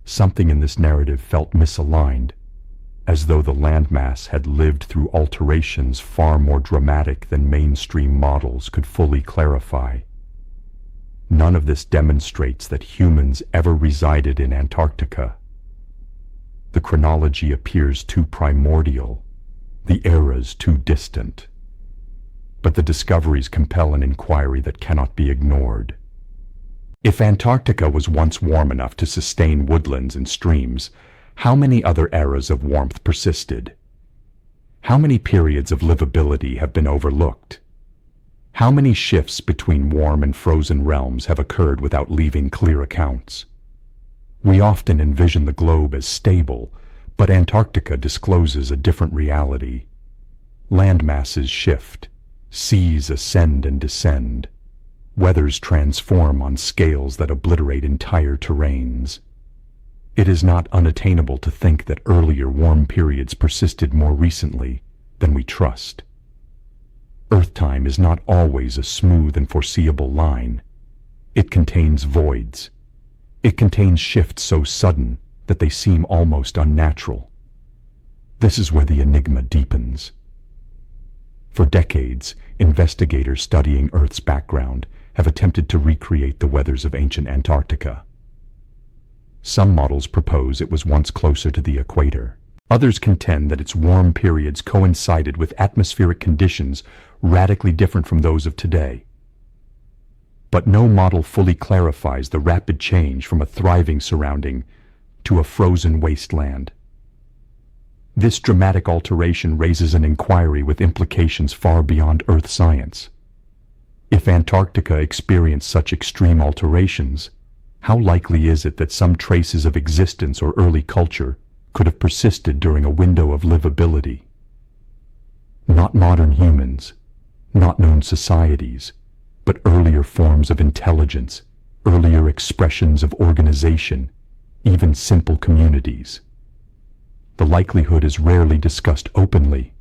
Something in this narrative felt misaligned, as though the landmass had lived through alterations far more dramatic than mainstream models could fully clarify. None of this demonstrates that humans ever resided in Antarctica. The chronology appears too primordial, the eras too distant. But the discoveries compel an inquiry that cannot be ignored. If Antarctica was once warm enough to sustain woodlands and streams, how many other eras of warmth persisted? How many periods of livability have been overlooked? How many shifts between warm and frozen realms have occurred without leaving clear accounts? We often envision the globe as stable, but Antarctica discloses a different reality. Land masses shift. Seas ascend and descend. Weathers transform on scales that obliterate entire terrains. It is not unattainable to think that earlier warm periods persisted more recently than we trust. Earth time is not always a smooth and foreseeable line. It contains voids. It contains shifts so sudden that they seem almost unnatural. This is where the enigma deepens. For decades, investigators studying Earth's background have attempted to recreate the weathers of ancient Antarctica. Some models propose it was once closer to the equator. Others contend that its warm periods coincided with atmospheric conditions radically different from those of today. But no model fully clarifies the rapid change from a thriving surrounding to a frozen wasteland. This dramatic alteration raises an inquiry with implications far beyond Earth science. If Antarctica experienced such extreme alterations, how likely is it that some traces of existence or early culture could have persisted during a window of livability? Not modern humans, not known societies, but earlier forms of intelligence, earlier expressions of organization, even simple communities. The likelihood is rarely discussed openly,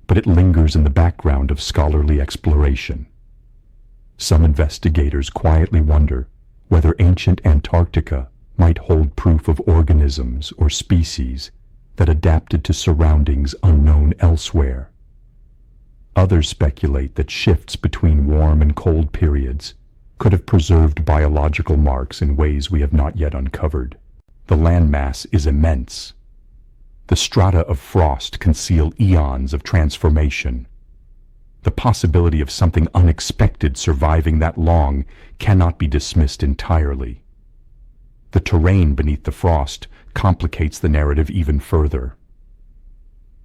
but it lingers in the background of scholarly exploration. Some investigators quietly wonder whether ancient Antarctica might hold proof of organisms or species that adapted to surroundings unknown elsewhere. Others speculate that shifts between warm and cold periods could have preserved biological marks in ways we have not yet uncovered. The landmass is immense. The strata of frost conceal eons of transformation. The possibility of something unexpected surviving that long cannot be dismissed entirely. The terrain beneath the frost complicates the narrative even further.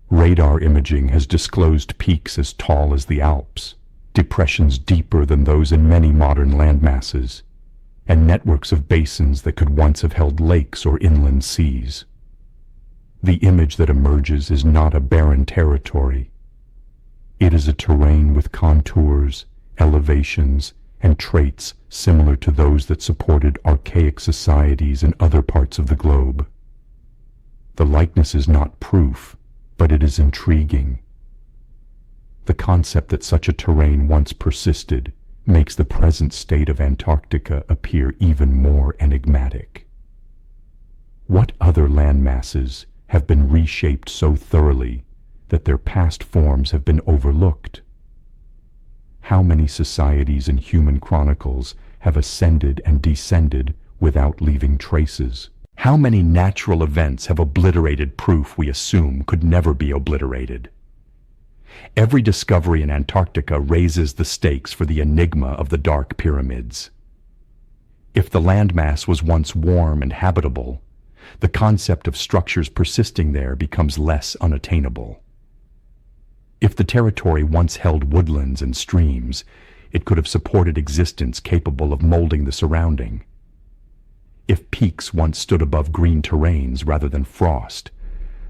Radar imaging has disclosed peaks as tall as the Alps, depressions deeper than those in many modern landmasses, and networks of basins that could once have held lakes or inland seas. The image that emerges is not a barren territory. It is a terrain with contours, elevations, and traits similar to those that supported archaic societies in other parts of the globe. The likeness is not proof, but it is intriguing. The concept that such a terrain once persisted makes the present state of Antarctica appear even more enigmatic. What other land masses have been reshaped so thoroughly that their past forms have been overlooked? How many societies and human chronicles have ascended and descended without leaving traces? How many natural events have obliterated proof we assume could never be obliterated? Every discovery in Antarctica raises the stakes for the enigma of the dark pyramids. If the landmass was once warm and habitable, the concept of structures persisting there becomes less unattainable. If the territory once held woodlands and streams, it could have supported existence capable of molding the surrounding. If peaks once stood above green terrains rather than frost,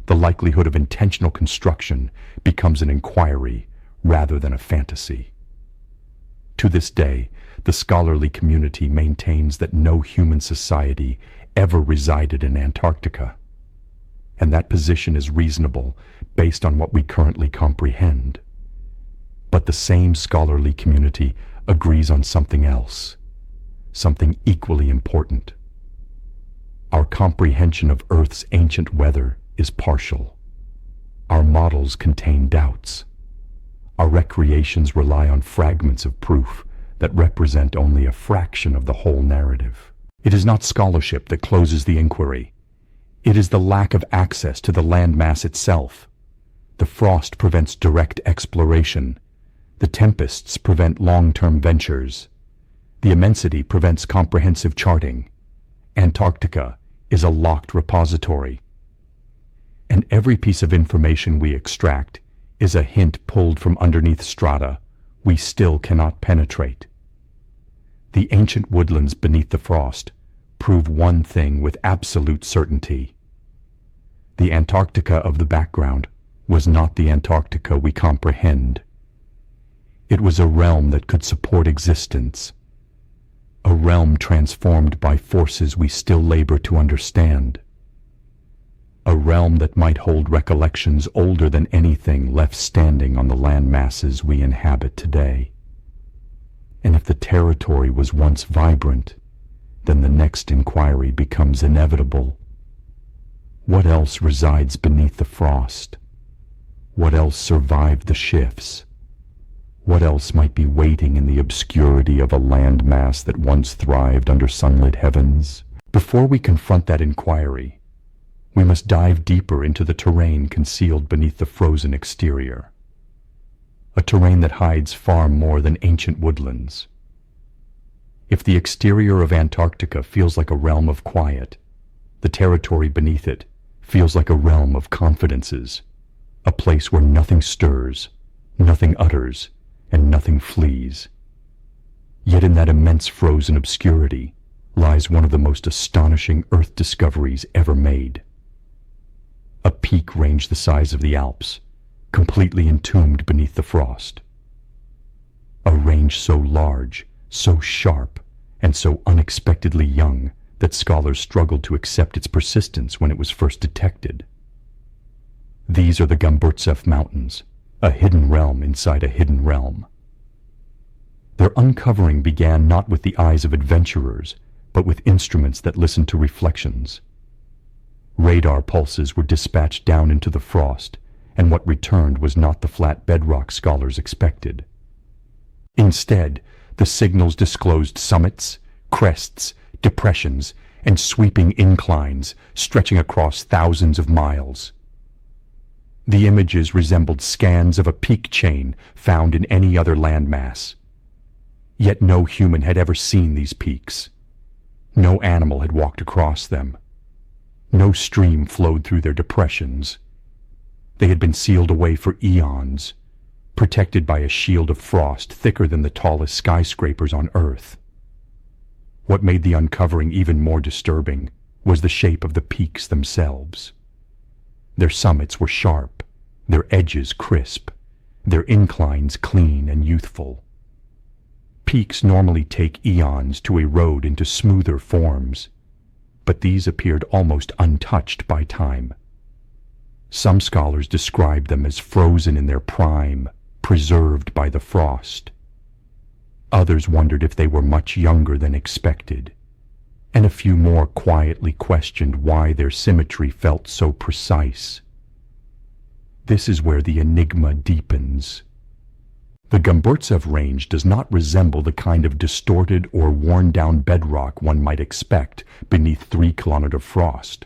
the likelihood of intentional construction becomes an inquiry rather than a fantasy. To this day, the scholarly community maintains that no human society ever resided in Antarctica, and that position is reasonable based on what we currently comprehend. But the same scholarly community agrees on something else, something equally important. Our comprehension of Earth's ancient weather is partial. Our models contain doubts. Our recreations rely on fragments of proof that represent only a fraction of the whole narrative. It is not scholarship that closes the inquiry. It is the lack of access to the landmass itself. The frost prevents direct exploration. The tempests prevent long-term ventures. The immensity prevents comprehensive charting. Antarctica is a locked repository. And every piece of information we extract is a hint pulled from underneath strata we still cannot penetrate. The ancient woodlands beneath the frost prove one thing with absolute certainty. The Antarctica of the background was not the Antarctica we comprehend. It was a realm that could support existence, a realm transformed by forces we still labor to understand, a realm that might hold recollections older than anything left standing on the land masses we inhabit today. And if the territory was once vibrant, then the next inquiry becomes inevitable. What else resides beneath the frost? What else survived the shifts? What else might be waiting in the obscurity of a landmass that once thrived under sunlit heavens? Before we confront that inquiry, we must dive deeper into the terrain concealed beneath the frozen exterior. A terrain that hides far more than ancient woodlands. If the exterior of Antarctica feels like a realm of quiet, the territory beneath it feels like a realm of confidences, a place where nothing stirs, nothing utters, and nothing flees. Yet in that immense frozen obscurity lies one of the most astonishing Earth discoveries ever made. A peak range the size of the Alps, completely entombed beneath the frost. A range so large, so sharp, and so unexpectedly young that scholars struggled to accept its persistence when it was first detected. These are the Gamburtsev Mountains, a hidden realm inside a hidden realm. Their uncovering began not with the eyes of adventurers, but with instruments that listened to reflections. Radar pulses were dispatched down into the frost, and what returned was not the flat bedrock scholars expected. Instead, the signals disclosed summits, crests, depressions, and sweeping inclines stretching across thousands of miles. The images resembled scans of a peak chain found in any other landmass. Yet no human had ever seen these peaks. No animal had walked across them. No stream flowed through their depressions. They had been sealed away for eons, protected by a shield of frost thicker than the tallest skyscrapers on Earth. What made the uncovering even more disturbing was the shape of the peaks themselves. Their summits were sharp, their edges crisp, their inclines clean and youthful. Peaks normally take eons to erode into smoother forms, but these appeared almost untouched by time. Some scholars described them as frozen in their prime, preserved by the frost. Others wondered if they were much younger than expected, and a few more quietly questioned why their symmetry felt so precise. This is where the enigma deepens. The Gomburtsev Range does not resemble the kind of distorted or worn-down bedrock one might expect beneath 3-kilometer frost.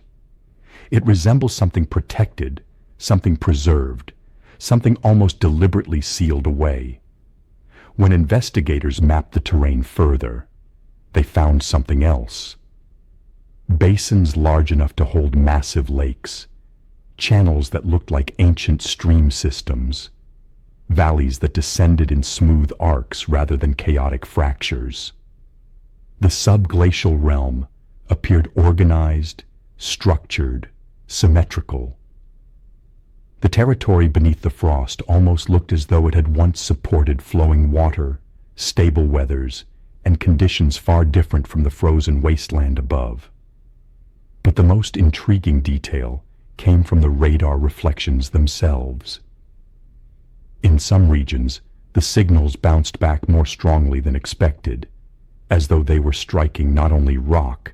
It resembles something protected, something preserved, something almost deliberately sealed away. When investigators mapped the terrain further, they found something else. Basins large enough to hold massive lakes, channels that looked like ancient stream systems, valleys that descended in smooth arcs rather than chaotic fractures. The subglacial realm appeared organized, structured, symmetrical. The territory beneath the frost almost looked as though it had once supported flowing water, stable weathers, and conditions far different from the frozen wasteland above. But the most intriguing detail came from the radar reflections themselves. In some regions, the signals bounced back more strongly than expected, as though they were striking not only rock,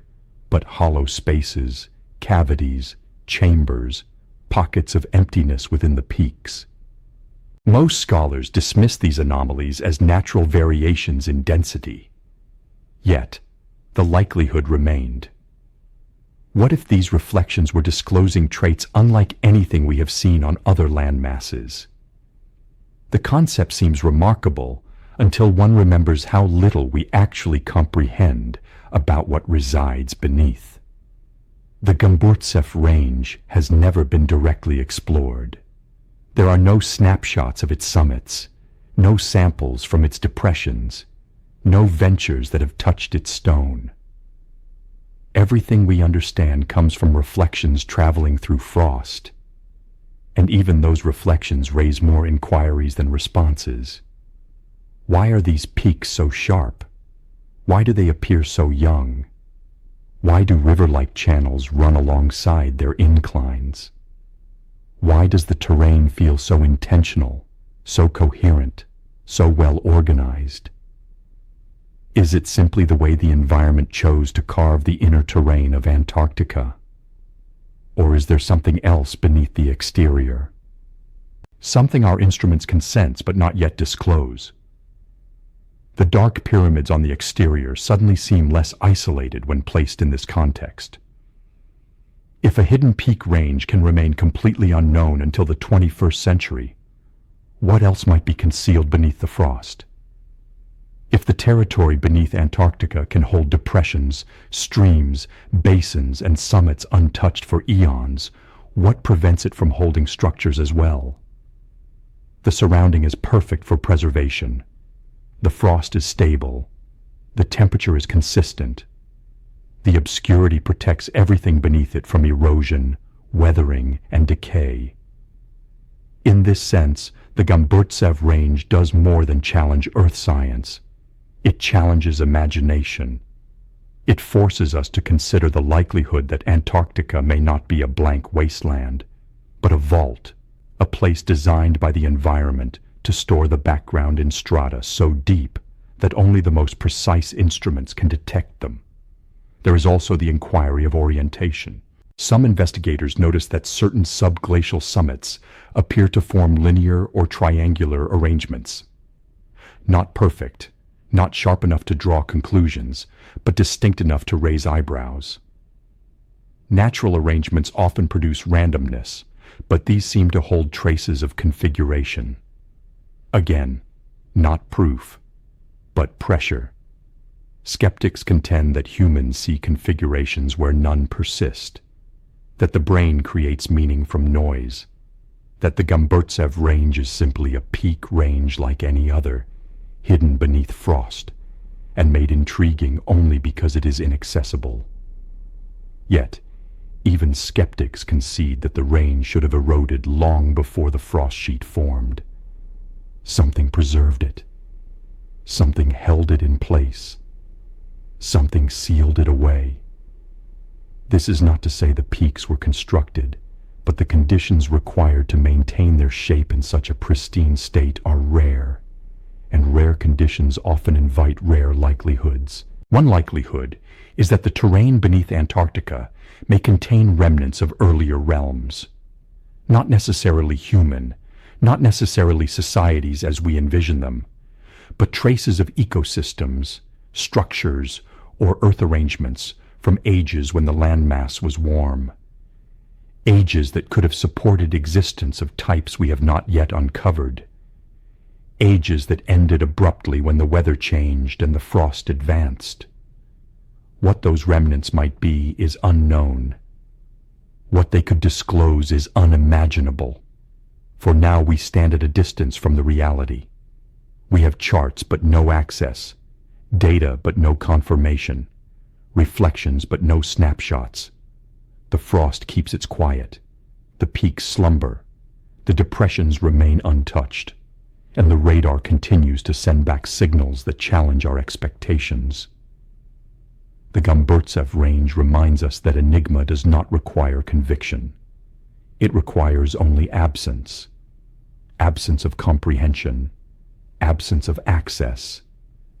but hollow spaces, cavities, chambers, pockets of emptiness within the peaks. Most scholars dismiss these anomalies as natural variations in density. Yet, the likelihood remained. What if these reflections were disclosing traits unlike anything we have seen on other land masses? The concept seems remarkable until one remembers how little we actually comprehend about what resides beneath. The Gomburtsev Range has never been directly explored. There are no snapshots of its summits, no samples from its depressions, no ventures that have touched its stone. Everything we understand comes from reflections traveling through frost, and even those reflections raise more inquiries than responses. Why are these peaks so sharp? Why do they appear so young? Why do river-like channels run alongside their inclines? Why does the terrain feel so intentional, so coherent, so well organized? Is it simply the way the environment chose to carve the inner terrain of Antarctica? Or is there something else beneath the exterior? Something our instruments can sense but not yet disclose. The dark pyramids on the exterior suddenly seem less isolated when placed in this context. If a hidden peak range can remain completely unknown until the 21st century, what else might be concealed beneath the frost? If the territory beneath Antarctica can hold depressions, streams, basins, and summits untouched for eons, what prevents it from holding structures as well? The surrounding is perfect for preservation. The frost is stable. The temperature is consistent. The obscurity protects everything beneath it from erosion, weathering, and decay. In this sense, the Gomburtsev Range does more than challenge earth science. It challenges imagination. It forces us to consider the likelihood that Antarctica may not be a blank wasteland, but a vault, a place designed by the environment to store the background in strata so deep that only the most precise instruments can detect them. There is also the inquiry of orientation. Some investigators notice that certain subglacial summits appear to form linear or triangular arrangements. Not perfect, not sharp enough to draw conclusions, but distinct enough to raise eyebrows. Natural arrangements often produce randomness, but these seem to hold traces of configuration. Again, not proof, but pressure. Skeptics contend that humans see configurations where none persist, that the brain creates meaning from noise, that the Gomburtsev Range is simply a peak range like any other, hidden beneath frost, and made intriguing only because it is inaccessible. Yet, even skeptics concede that the range should have eroded long before the frost sheet formed. Something preserved it. Something held it in place. Something sealed it away. This is not to say the peaks were constructed, but the conditions required to maintain their shape in such a pristine state are rare, and rare conditions often invite rare likelihoods. One likelihood is that the terrain beneath Antarctica may contain remnants of earlier realms. Not necessarily human, not necessarily societies as we envision them, but traces of ecosystems, structures, or earth arrangements from ages when the landmass was warm. Ages that could have supported existence of types we have not yet uncovered. Ages that ended abruptly when the weather changed and the frost advanced. What those remnants might be is unknown. What they could disclose is unimaginable, for now we stand at a distance from the reality. We have charts but no access, data but no confirmation, reflections but no snapshots. The frost keeps its quiet, the peaks slumber, the depressions remain untouched, and the radar continues to send back signals that challenge our expectations. The Gomburtsev Range reminds us that Enigma does not require conviction. It requires only absence. Absence of comprehension, absence of access,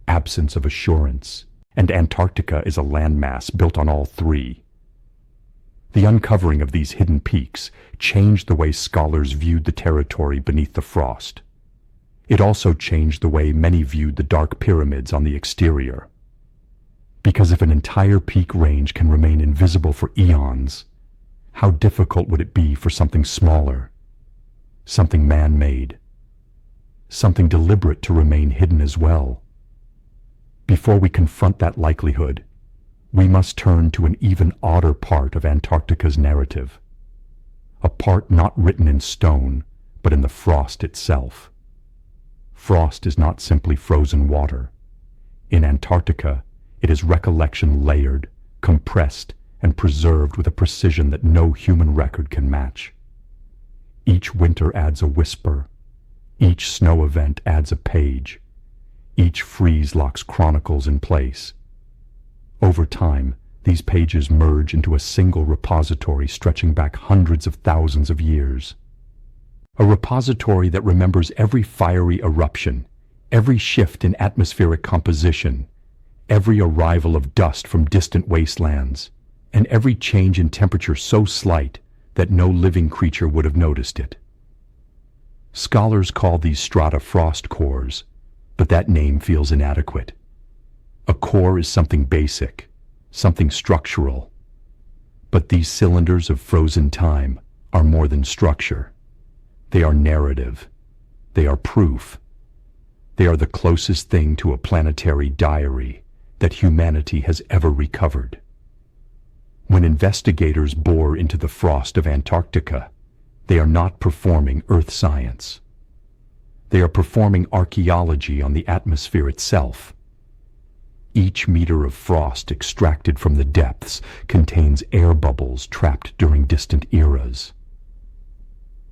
absence of assurance, and Antarctica is a landmass built on all three. The uncovering of these hidden peaks changed the way scholars viewed the territory beneath the frost. It also changed the way many viewed the dark pyramids on the exterior. Because if an entire peak range can remain invisible for eons, how difficult would it be for something smaller, something man-made, something deliberate to remain hidden as well? Before we confront that likelihood, we must turn to an even odder part of Antarctica's narrative, a part not written in stone, but in the frost itself. Frost is not simply frozen water. In Antarctica, it is recollection layered, compressed, and preserved with a precision that no human record can match. Each winter adds a whisper. Each snow event adds a page. Each freeze locks chronicles in place. Over time, these pages merge into a single repository stretching back hundreds of thousands of years. A repository that remembers every fiery eruption, every shift in atmospheric composition, every arrival of dust from distant wastelands, and every change in temperature so slight that no living creature would have noticed it. Scholars call these strata frost cores, but that name feels inadequate. A core is something basic, something structural. But these cylinders of frozen time are more than structure. They are narrative. They are proof. They are the closest thing to a planetary diary that humanity has ever recovered. When investigators bore into the frost of Antarctica, they are not performing earth science. They are performing archaeology on the atmosphere itself. Each meter of frost extracted from the depths contains air bubbles trapped during distant eras.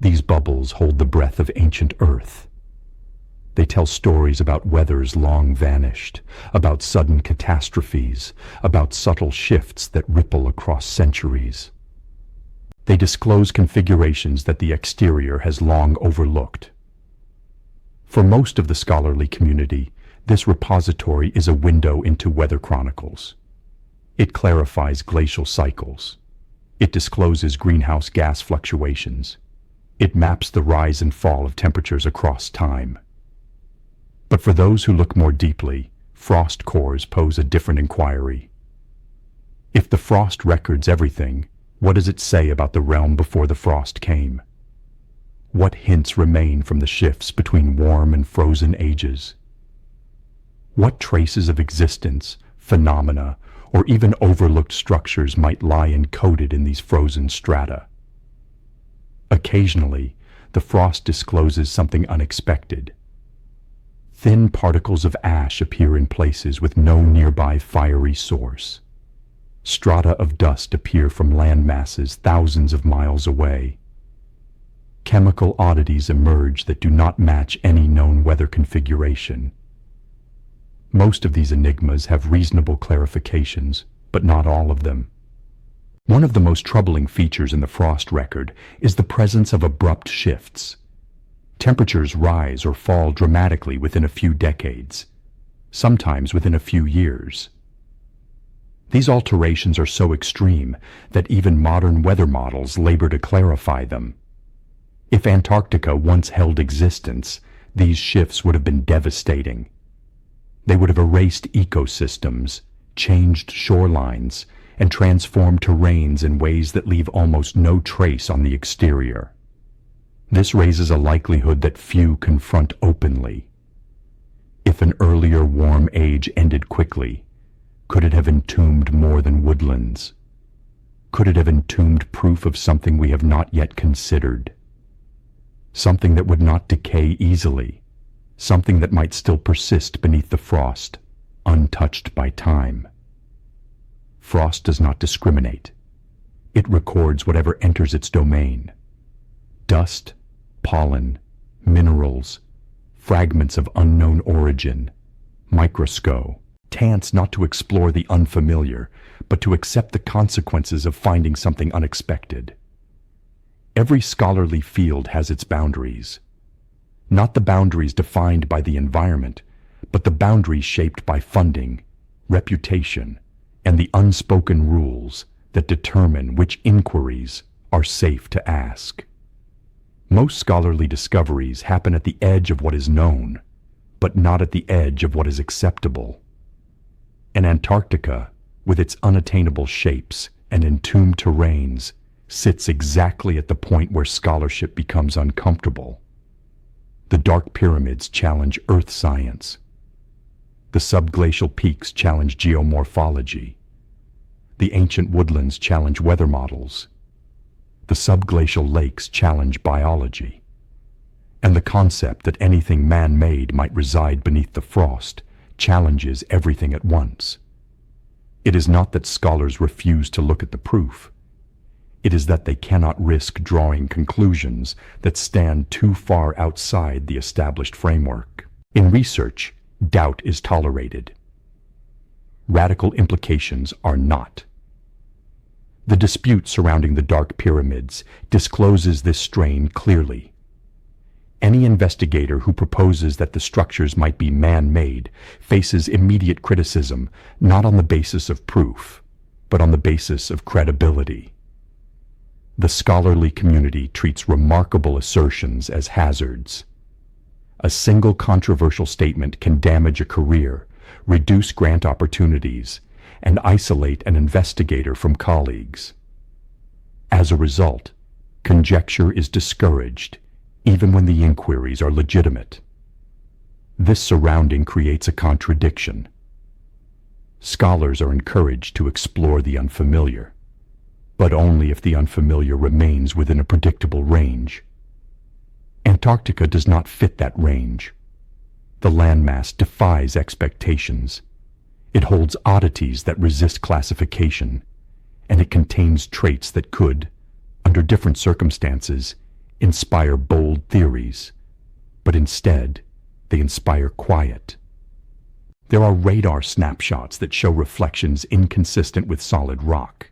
These bubbles hold the breath of ancient Earth. They tell stories about weathers long vanished, about sudden catastrophes, about subtle shifts that ripple across centuries. They disclose configurations that the exterior has long overlooked. For most of the scholarly community, this repository is a window into weather chronicles. It clarifies glacial cycles. It discloses greenhouse gas fluctuations. It maps the rise and fall of temperatures across time. But for those who look more deeply, frost cores pose a different inquiry. If the frost records everything, what does it say about the realm before the frost came? What hints remain from the shifts between warm and frozen ages? What traces of existence, phenomena, or even overlooked structures might lie encoded in these frozen strata? Occasionally, the frost discloses something unexpected. Thin particles of ash appear in places with no nearby fiery source. Strata of dust appear from land masses thousands of miles away. Chemical oddities emerge that do not match any known weather configuration. Most of these enigmas have reasonable clarifications, but not all of them. One of the most troubling features in the frost record is the presence of abrupt shifts. Temperatures rise or fall dramatically within a few decades, sometimes within a few years. These alterations are so extreme that even modern weather models labor to clarify them. If Antarctica once held existence, these shifts would have been devastating. They would have erased ecosystems, changed shorelines, and transformed terrains in ways that leave almost no trace on the exterior. This raises a likelihood that few confront openly. If an earlier warm age ended quickly, could it have entombed more than woodlands? Could it have entombed proof of something we have not yet considered? Something that would not decay easily, something that might still persist beneath the frost, untouched by time. Frost does not discriminate. It records whatever enters its domain. Dust, pollen, minerals, fragments of unknown origin, microscope, tends not to explore the unfamiliar, but to accept the consequences of finding something unexpected. Every scholarly field has its boundaries. Not the boundaries defined by the environment, but the boundaries shaped by funding, reputation, and the unspoken rules that determine which inquiries are safe to ask. Most scholarly discoveries happen at the edge of what is known, but not at the edge of what is acceptable. And Antarctica, with its unattainable shapes and entombed terrains, sits exactly at the point where scholarship becomes uncomfortable. The dark pyramids challenge earth science. The subglacial peaks challenge geomorphology. The ancient woodlands challenge weather models. The subglacial lakes challenge biology. And the concept that anything man-made might reside beneath the frost challenges everything at once. It is not that scholars refuse to look at the proof. It is that they cannot risk drawing conclusions that stand too far outside the established framework. In research, doubt is tolerated. Radical implications are not. The dispute surrounding the Dark Pyramids discloses this strain clearly. Any investigator who proposes that the structures might be man-made faces immediate criticism, not on the basis of proof, but on the basis of credibility. The scholarly community treats remarkable assertions as hazards. A single controversial statement can damage a career, reduce grant opportunities, and isolate an investigator from colleagues. As a result, conjecture is discouraged, even when the inquiries are legitimate. This surrounding creates a contradiction. Scholars are encouraged to explore the unfamiliar, but only if the unfamiliar remains within a predictable range. Antarctica does not fit that range. The landmass defies expectations. It holds oddities that resist classification, and it contains traits that could, under different circumstances, inspire bold theories, but instead, they inspire quiet. There are radar snapshots that show reflections inconsistent with solid rock.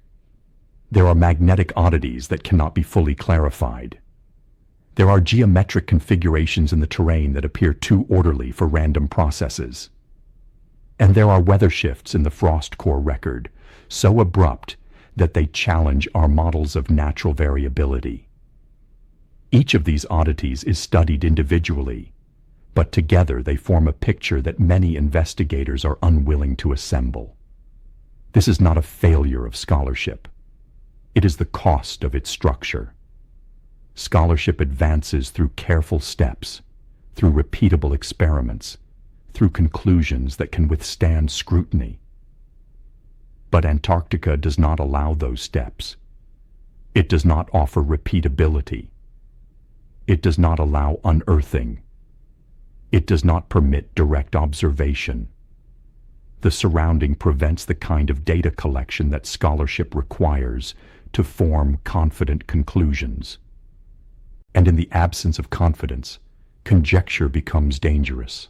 There are magnetic oddities that cannot be fully clarified. There are geometric configurations in the terrain that appear too orderly for random processes. And there are weather shifts in the frost core record, so abrupt that they challenge our models of natural variability. Each of these oddities is studied individually, but together they form a picture that many investigators are unwilling to assemble. This is not a failure of scholarship. It is the cost of its structure. Scholarship advances through careful steps, through repeatable experiments, through conclusions that can withstand scrutiny. But Antarctica does not allow those steps. It does not offer repeatability. It does not allow unearthing. It does not permit direct observation. The surrounding prevents the kind of data collection that scholarship requires to form confident conclusions. And in the absence of confidence, conjecture becomes dangerous.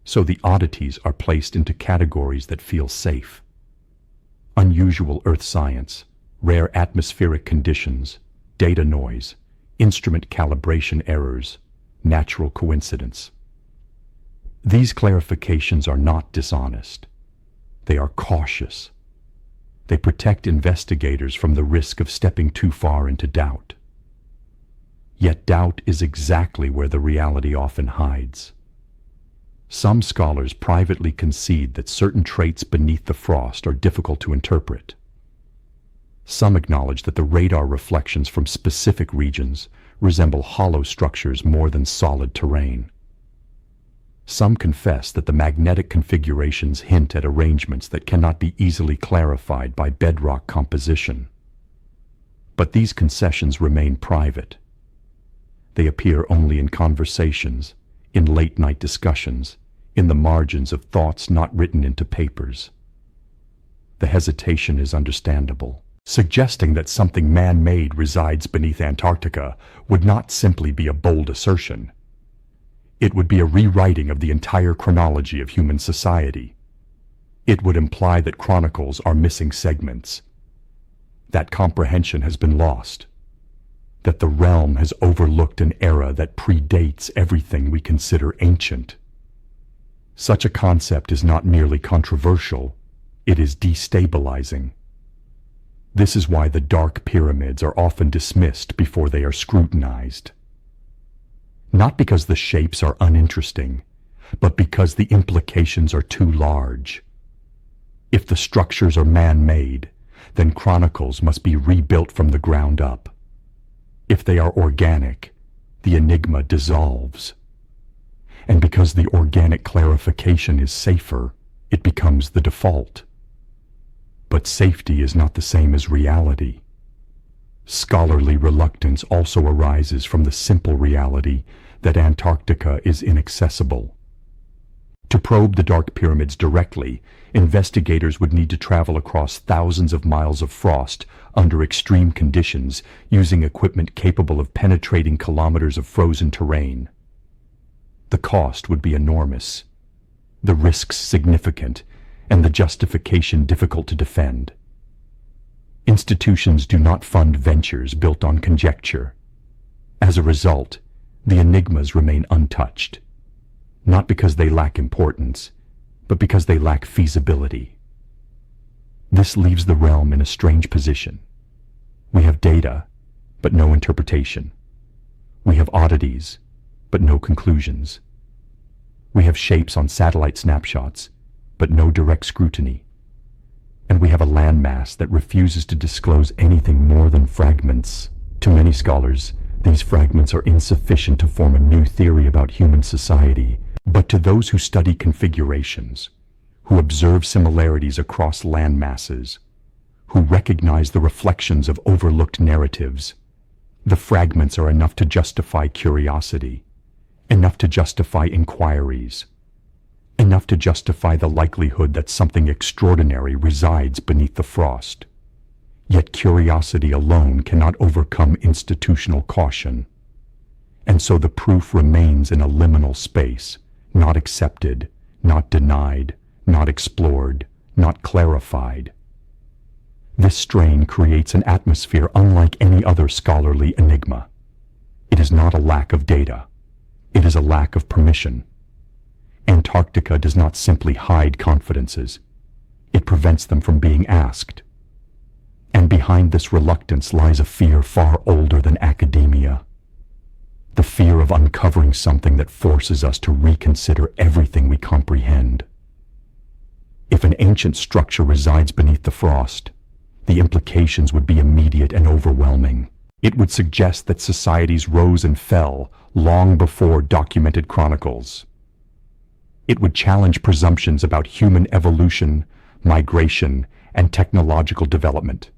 So the oddities are placed into categories that feel safe. Unusual earth science, rare atmospheric conditions, data noise, instrument calibration errors, natural coincidence. These clarifications are not dishonest. They are cautious, They protect investigators from the risk of stepping too far into doubt. Yet doubt is exactly where the reality often hides. Some scholars privately concede that certain traits beneath the frost are difficult to interpret. Some acknowledge that the radar reflections from specific regions resemble hollow structures more than solid terrain. Some confess that the magnetic configurations hint at arrangements that cannot be easily clarified by bedrock composition. But these concessions remain private. They appear only in conversations, in late-night discussions, in the margins of thoughts not written into papers. The hesitation is understandable. Suggesting that something man-made resides beneath Antarctica would not simply be a bold assertion. It would be a rewriting of the entire chronology of human society. It would imply that chronicles are missing segments, that comprehension has been lost, that the realm has overlooked an era that predates everything we consider ancient. Such a concept is not merely controversial, it is destabilizing. This is why the dark pyramids are often dismissed before they are scrutinized. Not because the shapes are uninteresting, but because the implications are too large. If the structures are man-made, then chronicles must be rebuilt from the ground up. If they are organic, the enigma dissolves. And because the organic clarification is safer, it becomes the default. But safety is not the same as reality. Scholarly reluctance also arises from the simple reality that Antarctica is inaccessible. To probe the dark pyramids directly, investigators would need to travel across thousands of miles of frost under extreme conditions using equipment capable of penetrating kilometers of frozen terrain. The cost would be enormous, the risks significant, and the justification difficult to defend. Institutions do not fund ventures built on conjecture. As a result, the enigmas remain untouched, not because they lack importance, but because they lack feasibility. This leaves the realm in a strange position. We have data, but no interpretation. We have oddities, but no conclusions. We have shapes on satellite snapshots, but no direct scrutiny. And we have a landmass that refuses to disclose anything more than fragments. To many scholars, these fragments are insufficient to form a new theory about human society, but to those who study configurations, who observe similarities across land masses, who recognize the reflections of overlooked narratives, the fragments are enough to justify curiosity, enough to justify inquiries, enough to justify the likelihood that something extraordinary resides beneath the frost. Yet curiosity alone cannot overcome institutional caution, and so the proof remains in a liminal space, not accepted, not denied, not explored, not clarified. This strain creates an atmosphere unlike any other scholarly enigma. It is not a lack of data. It is a lack of permission. Antarctica does not simply hide confidences. It prevents them from being asked. And behind this reluctance lies a fear far older than academia. The fear of uncovering something that forces us to reconsider everything we comprehend. If an ancient structure resides beneath the frost, the implications would be immediate and overwhelming. It would suggest that societies rose and fell long before documented chronicles. It would challenge presumptions about human evolution, migration, and technological development.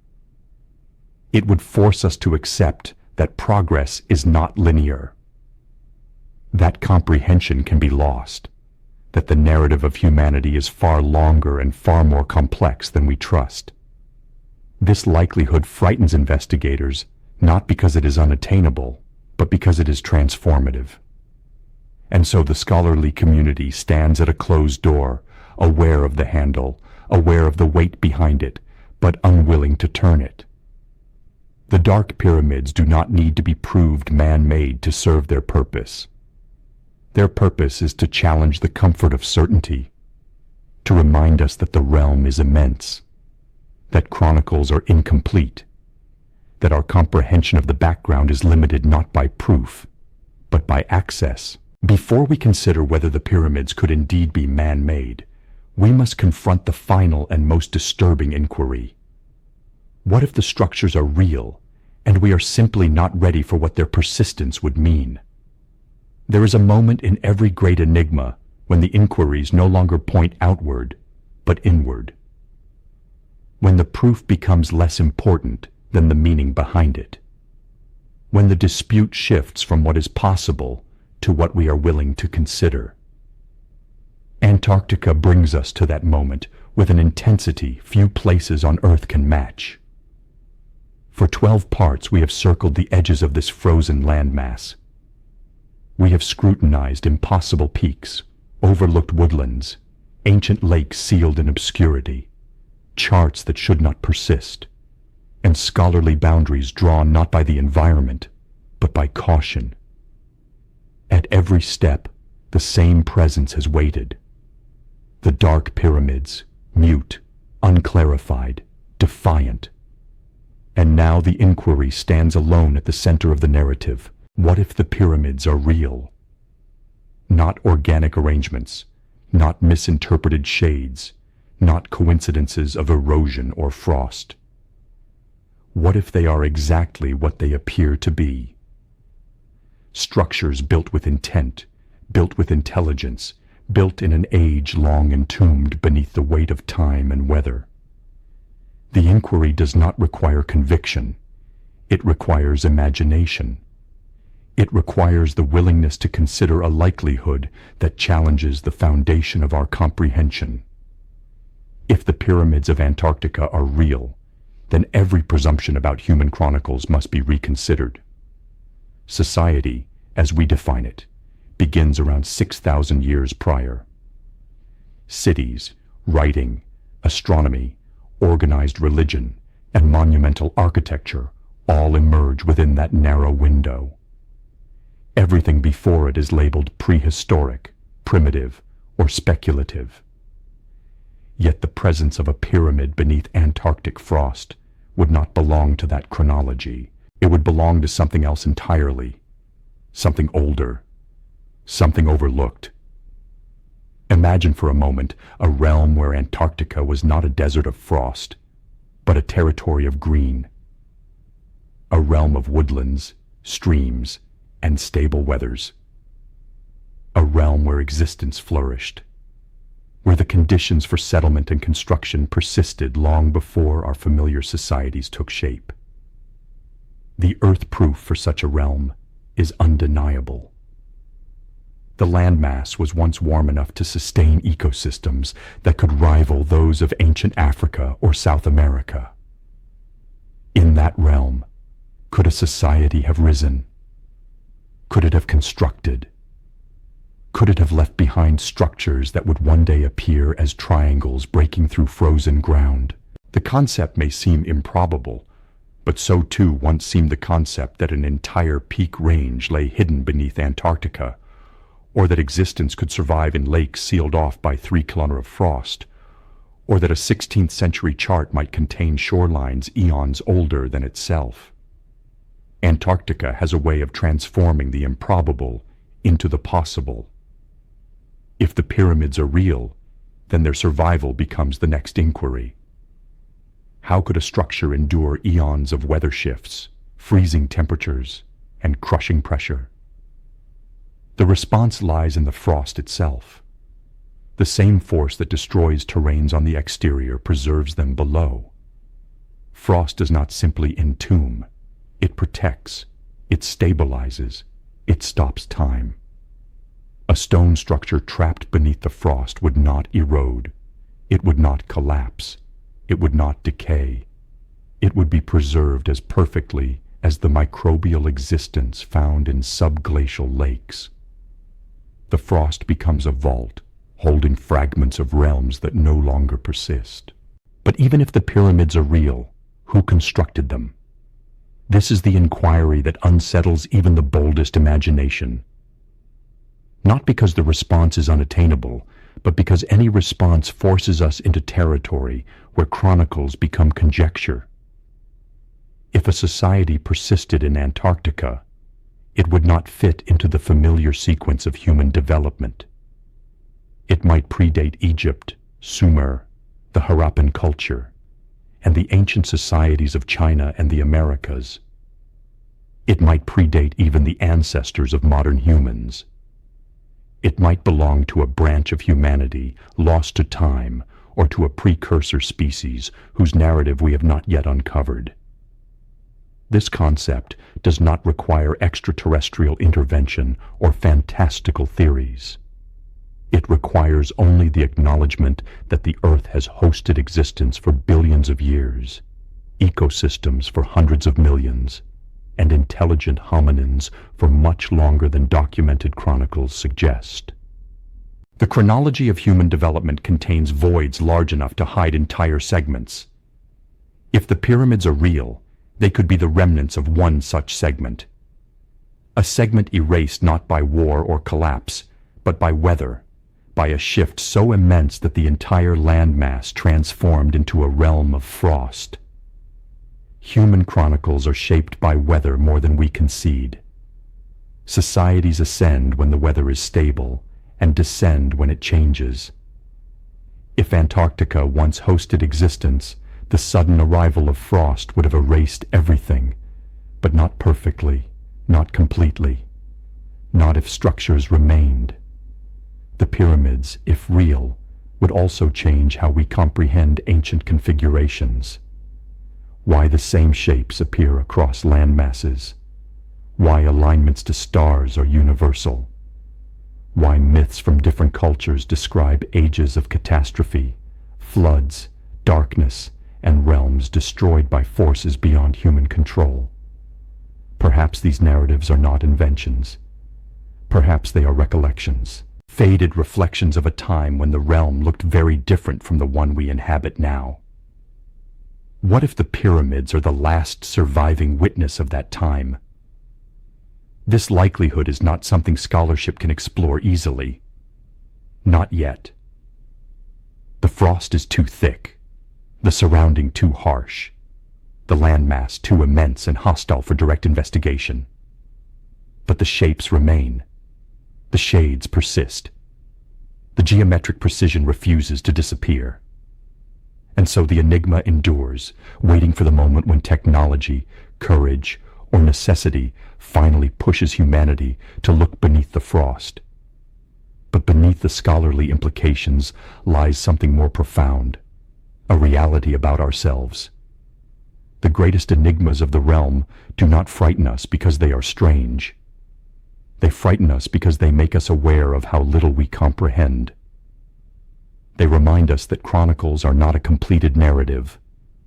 It would force us to accept that progress is not linear. That comprehension can be lost, that the narrative of humanity is far longer and far more complex than we trust. This likelihood frightens investigators, not because it is unattainable, but because it is transformative. And so the scholarly community stands at a closed door, aware of the handle, aware of the weight behind it, but unwilling to turn it. The dark pyramids do not need to be proved man-made to serve their purpose. Their purpose is to challenge the comfort of certainty, to remind us that the realm is immense, that chronicles are incomplete, that our comprehension of the background is limited not by proof, but by access. Before we consider whether the pyramids could indeed be man-made, we must confront the final and most disturbing inquiry. What if the structures are real, and we are simply not ready for what their persistence would mean? There is a moment in every great enigma when the inquiries no longer point outward, but inward. When the proof becomes less important than the meaning behind it. When the dispute shifts from what is possible to what we are willing to consider. Antarctica brings us to that moment with an intensity few places on Earth can match. For 12 parts we have circled the edges of this frozen landmass. We have scrutinized impossible peaks, overlooked woodlands, ancient lakes sealed in obscurity, charts that should not persist, and scholarly boundaries drawn not by the environment, but by caution. At every step, the same presence has waited. The dark pyramids, mute, unclarified, defiant. And now the inquiry stands alone at the center of the narrative. What if the pyramids are real? Not organic arrangements, not misinterpreted shades, not coincidences of erosion or frost. What if they are exactly what they appear to be? Structures built with intent, built with intelligence, built in an age long entombed beneath the weight of time and weather. The inquiry does not require conviction. It requires imagination. It requires the willingness to consider a likelihood that challenges the foundation of our comprehension. If the pyramids of Antarctica are real, then every presumption about human chronicles must be reconsidered. Society, as we define it, begins around 6,000 years prior. Cities, writing, astronomy, organized religion, and monumental architecture all emerge within that narrow window. Everything before it is labeled prehistoric, primitive, or speculative. Yet the presence of a pyramid beneath Antarctic frost would not belong to that chronology. It would belong to something else entirely, something older, something overlooked. Imagine for a moment a realm where Antarctica was not a desert of frost, but a territory of green. A realm of woodlands, streams, and stable weathers. A realm where existence flourished, where the conditions for settlement and construction persisted long before our familiar societies took shape. The earth proof for such a realm is undeniable. The landmass was once warm enough to sustain ecosystems that could rival those of ancient Africa or South America. In that realm, could a society have risen? Could it have constructed? Could it have left behind structures that would one day appear as triangles breaking through frozen ground? The concept may seem improbable, but so too once seemed the concept that an entire peak range lay hidden beneath Antarctica, or that existence could survive in lakes sealed off by 3 kilometers of frost, or that a 16th century chart might contain shorelines eons older than itself. Antarctica has a way of transforming the improbable into the possible. If the pyramids are real, then their survival becomes the next inquiry. How could a structure endure eons of weather shifts, freezing temperatures, and crushing pressure? The response lies in the frost itself. The same force that destroys terrains on the exterior preserves them below. Frost does not simply entomb. It protects, it stabilizes, it stops time. A stone structure trapped beneath the frost would not erode. It would not collapse. It would not decay. It would be preserved as perfectly as the microbial existence found in subglacial lakes. The frost becomes a vault, holding fragments of realms that no longer persist. But even if the pyramids are real, who constructed them? This is the inquiry that unsettles even the boldest imagination. Not because the response is unattainable, but because any response forces us into territory where chronicles become conjecture. If a society persisted in Antarctica, it would not fit into the familiar sequence of human development. It might predate Egypt, Sumer, the Harappan culture, and the ancient societies of China and the Americas. It might predate even the ancestors of modern humans. It might belong to a branch of humanity lost to time or to a precursor species whose narrative we have not yet uncovered. This concept does not require extraterrestrial intervention or fantastical theories. It requires only the acknowledgement that the Earth has hosted existence for billions of years, ecosystems for hundreds of millions, and intelligent hominins for much longer than documented chronicles suggest. The chronology of human development contains voids large enough to hide entire segments. If the pyramids are real, they could be the remnants of one such segment. A segment erased not by war or collapse, but by weather, by a shift so immense that the entire landmass transformed into a realm of frost. Human chronicles are shaped by weather more than we concede. Societies ascend when the weather is stable, and descend when it changes. If Antarctica once hosted existence, the sudden arrival of frost would have erased everything, but not perfectly, not completely, not if structures remained. The pyramids, if real, would also change how we comprehend ancient configurations. Why the same shapes appear across land masses. Why alignments to stars are universal. Why myths from different cultures describe ages of catastrophe, floods, darkness, and realms destroyed by forces beyond human control. Perhaps these narratives are not inventions. Perhaps they are recollections, faded reflections of a time when the realm looked very different from the one we inhabit now. What if the pyramids are the last surviving witness of that time? This likelihood is not something scholarship can explore easily. Not yet. The frost is too thick, the surrounding too harsh, the landmass too immense and hostile for direct investigation. But the shapes remain. The shades persist. The geometric precision refuses to disappear. And so the enigma endures, waiting for the moment when technology, courage, or necessity finally pushes humanity to look beneath the frost. But beneath the scholarly implications lies something more profound, a reality about ourselves. The greatest enigmas of the realm do not frighten us because they are strange. They frighten us because they make us aware of how little we comprehend. They remind us that chronicles are not a completed narrative,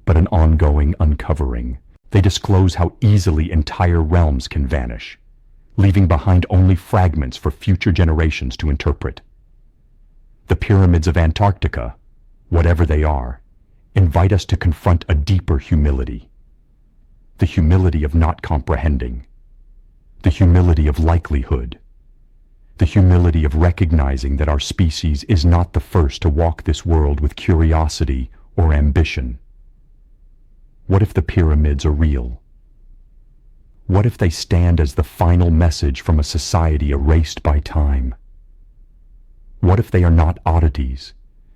but an ongoing uncovering. They disclose how easily entire realms can vanish, leaving behind only fragments for future generations to interpret. The pyramids of Antarctica, whatever they are, invite us to confront a deeper humility. The humility of not comprehending. The humility of likelihood. The humility of recognizing that our species is not the first to walk this world with curiosity or ambition. What if the pyramids are real? What if they stand as the final message from a society erased by time? What if they are not oddities,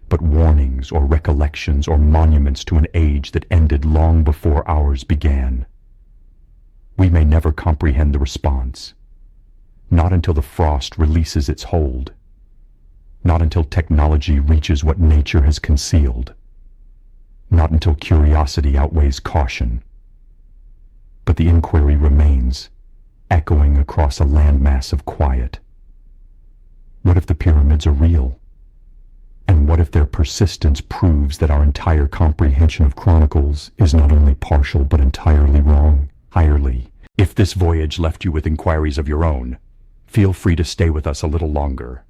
but warnings or recollections or monuments to an age that ended long before ours began? We may never comprehend the response, not until the frost releases its hold, not until technology reaches what nature has concealed, not until curiosity outweighs caution. But the inquiry remains, echoing across a landmass of quiet. What if the pyramids are real? And what if their persistence proves that our entire comprehension of chronicles is not only partial but entirely wrong? Entirely. If this voyage left you with inquiries of your own, feel free to stay with us a little longer.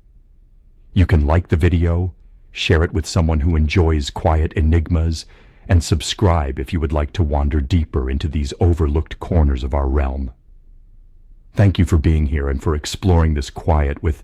You can like the video, share it with someone who enjoys quiet enigmas, and subscribe if you would like to wander deeper into these overlooked corners of our realm. Thank you for being here and for exploring this quiet with